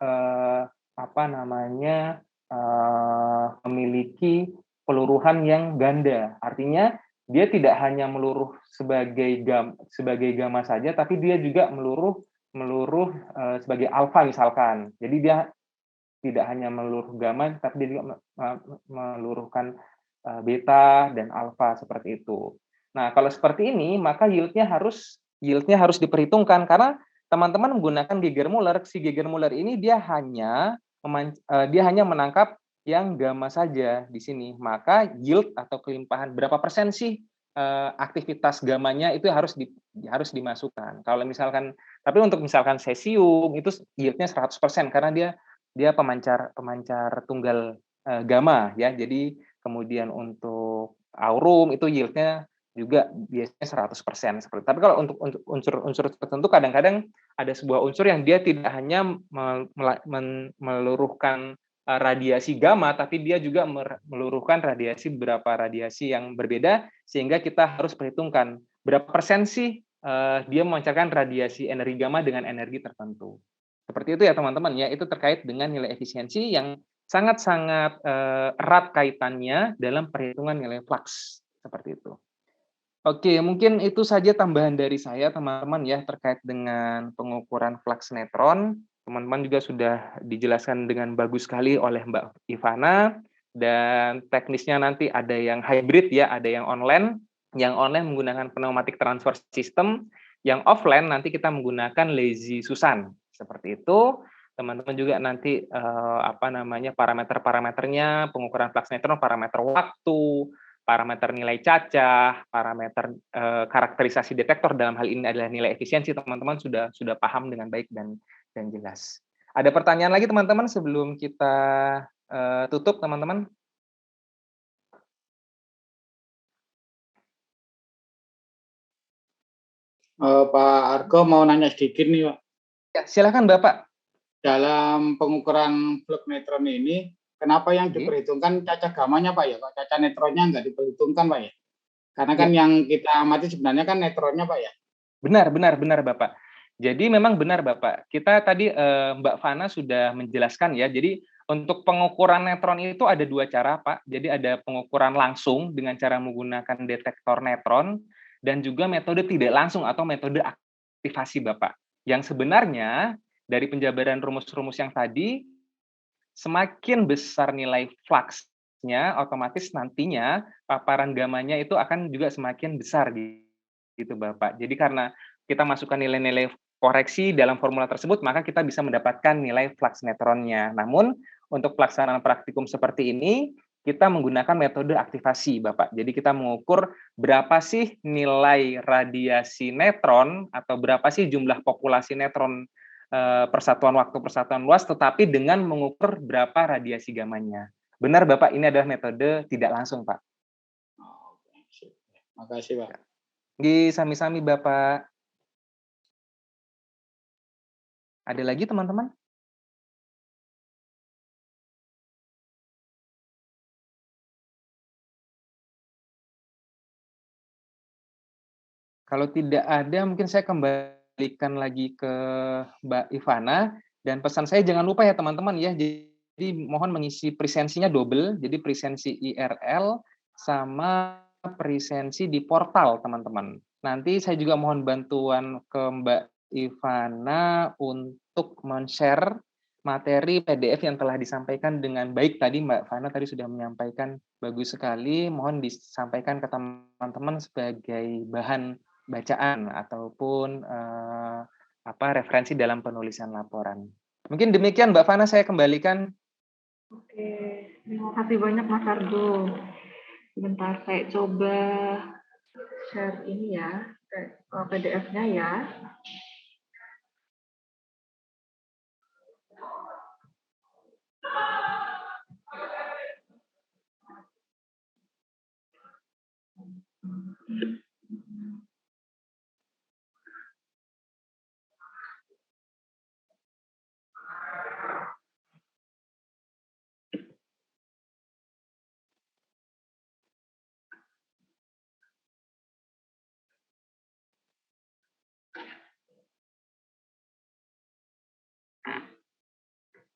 memiliki peluruhan yang ganda. Artinya dia tidak hanya meluruh sebagai gamma saja, tapi dia juga meluruh sebagai alfa misalkan. Jadi dia tidak hanya meluruh gamma, tapi dia juga meluruhkan beta dan alfa seperti itu. Nah, kalau seperti ini, maka yieldnya harus diperhitungkan karena teman-teman menggunakan Geiger-Müller. Si Geiger-Müller ini dia hanya menangkap yang gamma saja di sini. Maka yield atau kelimpahan berapa persen sih aktivitas gammanya itu harus dimasukkan. Kalau misalkan, tapi untuk misalkan cesium itu yieldnya 100% karena dia pemancar tunggal gamma ya. Jadi kemudian untuk aurum itu yieldnya juga biasanya 100% seperti. Tapi kalau untuk unsur tertentu kadang-kadang ada sebuah unsur yang dia tidak hanya meluruhkan radiasi gamma, tapi dia juga meluruhkan beberapa radiasi yang berbeda, sehingga kita harus perhitungkan berapa persen sih dia memancarkan radiasi energi gamma dengan energi tertentu. Seperti itu ya teman-teman ya, itu terkait dengan nilai efisiensi yang sangat-sangat erat kaitannya dalam perhitungan nilai flux. Seperti itu. Oke, mungkin itu saja tambahan dari saya teman-teman ya terkait dengan pengukuran flux neutron. Teman-teman juga sudah dijelaskan dengan bagus sekali oleh Mbak Ivana, dan teknisnya nanti ada yang hybrid ya, ada yang online. Yang online menggunakan pneumatic transfer system, yang offline nanti kita menggunakan lazy Susan. Seperti itu. Teman-teman juga nanti parameter-parameternya, pengukuran flux neutron, parameter waktu, parameter nilai cacah, parameter karakterisasi detektor, dalam hal ini adalah nilai efisiensi, teman-teman sudah paham dengan baik dan jelas. Ada pertanyaan lagi teman-teman sebelum kita tutup, teman-teman? Pak Argo mau nanya sedikit nih, Pak. Ya, silakan Bapak. Dalam pengukuran flux neutron ini, kenapa yang Oke. diperhitungkan caca gamanya, Pak ya? Kok caca neutronnya nggak diperhitungkan, Pak ya? Karena kan Ya. yang kita amati sebenarnya kan neutronnya, Pak ya? Benar Bapak. Jadi memang benar Bapak. Kita tadi Mbak Fana sudah menjelaskan ya. Jadi untuk pengukuran neutron itu ada dua cara Pak. Jadi ada pengukuran langsung dengan cara menggunakan detektor neutron dan juga metode tidak langsung atau metode aktivasi Bapak. Yang sebenarnya dari penjabaran rumus-rumus yang tadi, semakin besar nilai fluxnya, otomatis nantinya paparan gamanya itu akan juga semakin besar gitu Bapak. Jadi karena kita masukkan nilai-nilai koreksi dalam formula tersebut, maka kita bisa mendapatkan nilai flux neutronnya. Namun untuk pelaksanaan praktikum seperti ini, kita menggunakan metode aktivasi, Bapak. Jadi kita mengukur berapa sih nilai radiasi neutron atau berapa sih jumlah populasi neutron persatuan waktu persatuan luas, tetapi dengan mengukur berapa radiasi gamanya. Benar, Bapak, ini adalah metode tidak langsung, Pak. Makasih, Pak. Sami-sami, Bapak. Ada lagi, teman-teman? Kalau tidak ada, mungkin saya kembalikan lagi ke Mbak Ivana. Dan pesan saya jangan lupa ya teman-teman ya. Jadi mohon mengisi presensinya double. Jadi presensi IRL sama presensi di portal teman-teman. Nanti saya juga mohon bantuan ke Mbak Ivana untuk men-share materi PDF yang telah disampaikan dengan baik tadi. Mbak Ivana tadi sudah menyampaikan bagus sekali. Mohon disampaikan ke teman-teman sebagai bahan bacaan ataupun referensi dalam penulisan laporan. Mungkin demikian Mbak Fana, saya kembalikan. Oke, terima kasih banyak Mas Argo. Sebentar saya coba share ini ya, PDF-nya ya.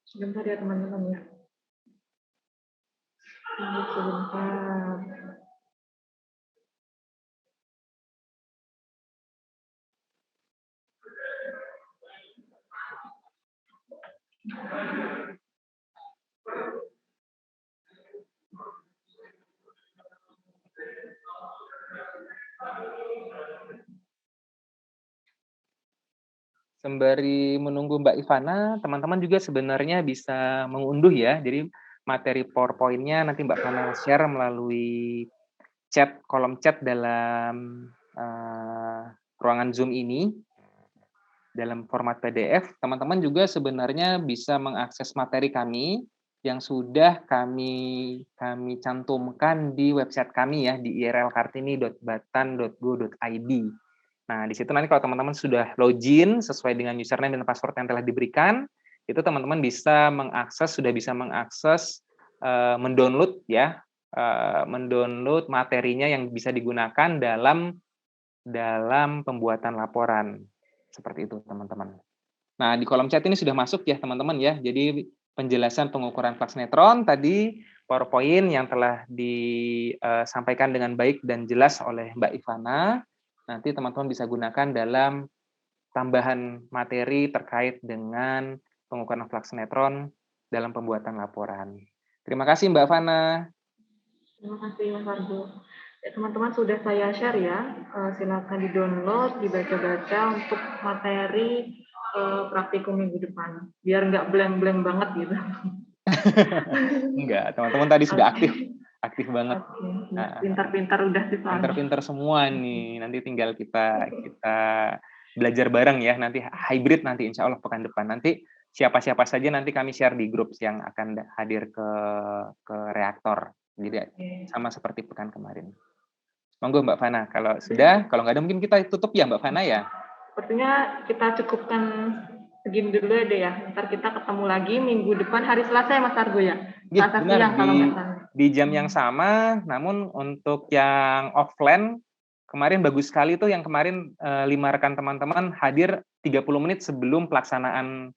Sebentar ya teman-teman ya. Tunggu sebentar. Sembari menunggu Mbak Ivana, teman-teman juga sebenarnya bisa mengunduh ya. Jadi materi PowerPoint-nya nanti Mbak Ivana share melalui chat, kolom chat dalam ruangan Zoom ini dalam format PDF. Teman-teman juga sebenarnya bisa mengakses materi kami yang sudah kami cantumkan di website kami ya, di irlkartini.batan.go.id. Nah, di situ nanti kalau teman-teman sudah login sesuai dengan username dan password yang telah diberikan, itu teman-teman bisa sudah bisa mengakses, mendownload ya, mendownload materinya yang bisa digunakan dalam pembuatan laporan. Seperti itu, teman-teman. Nah, di kolom chat ini sudah masuk ya, teman-teman ya. Jadi penjelasan pengukuran flux neutron tadi, PowerPoint yang telah disampaikan dengan baik dan jelas oleh Mbak Ivana. Nanti teman-teman bisa gunakan dalam tambahan materi terkait dengan pengukuran flux neutron dalam pembuatan laporan. Terima kasih Mbak Ivana. Terima kasih Mas Argo. Ya, teman-teman sudah saya share ya. Silakan di-download, dibaca-baca untuk materi praktikum minggu depan. Biar nggak blank-blank banget gitu. Enggak, teman-teman tadi sudah aktif banget. Nah, pintar-pintar udah sih soalnya. Pintar-pintar semua nih. Nanti tinggal kita belajar bareng ya. Nanti hybrid nanti insya Allah pekan depan. Nanti siapa-siapa saja nanti kami share di grup yang akan hadir ke reaktor. Jadi sama seperti pekan kemarin. Monggo Mbak Fana, kalau sudah, kalau nggak ada mungkin kita tutup ya Mbak Fana ya. sepertinya kita cukupkan segini dulu deh ya. Ntar kita ketemu lagi minggu depan hari Selasa ya Mas Argo ya. Iya, Selasa benar siang kalau nggak salah. di jam yang sama, namun untuk yang offline kemarin bagus sekali tuh yang kemarin 5 rekan teman-teman hadir 30 menit sebelum pelaksanaan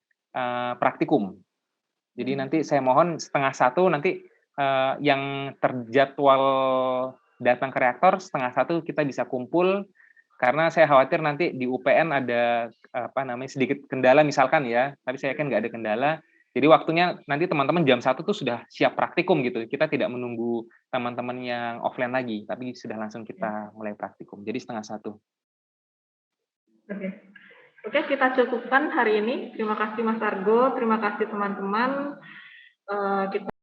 praktikum. Jadi nanti saya mohon 12:30 nanti yang terjadwal datang ke reaktor 12:30 kita bisa kumpul, karena saya khawatir nanti di UPN ada sedikit kendala misalkan ya, tapi saya yakin nggak ada kendala. Jadi waktunya nanti teman-teman jam 1 tuh sudah siap praktikum gitu. Kita tidak menunggu teman-teman yang offline lagi, tapi sudah langsung kita mulai praktikum. Jadi 12:30. Oke, kita cukupkan hari ini. Terima kasih Mas Argo, terima kasih teman-teman. Kita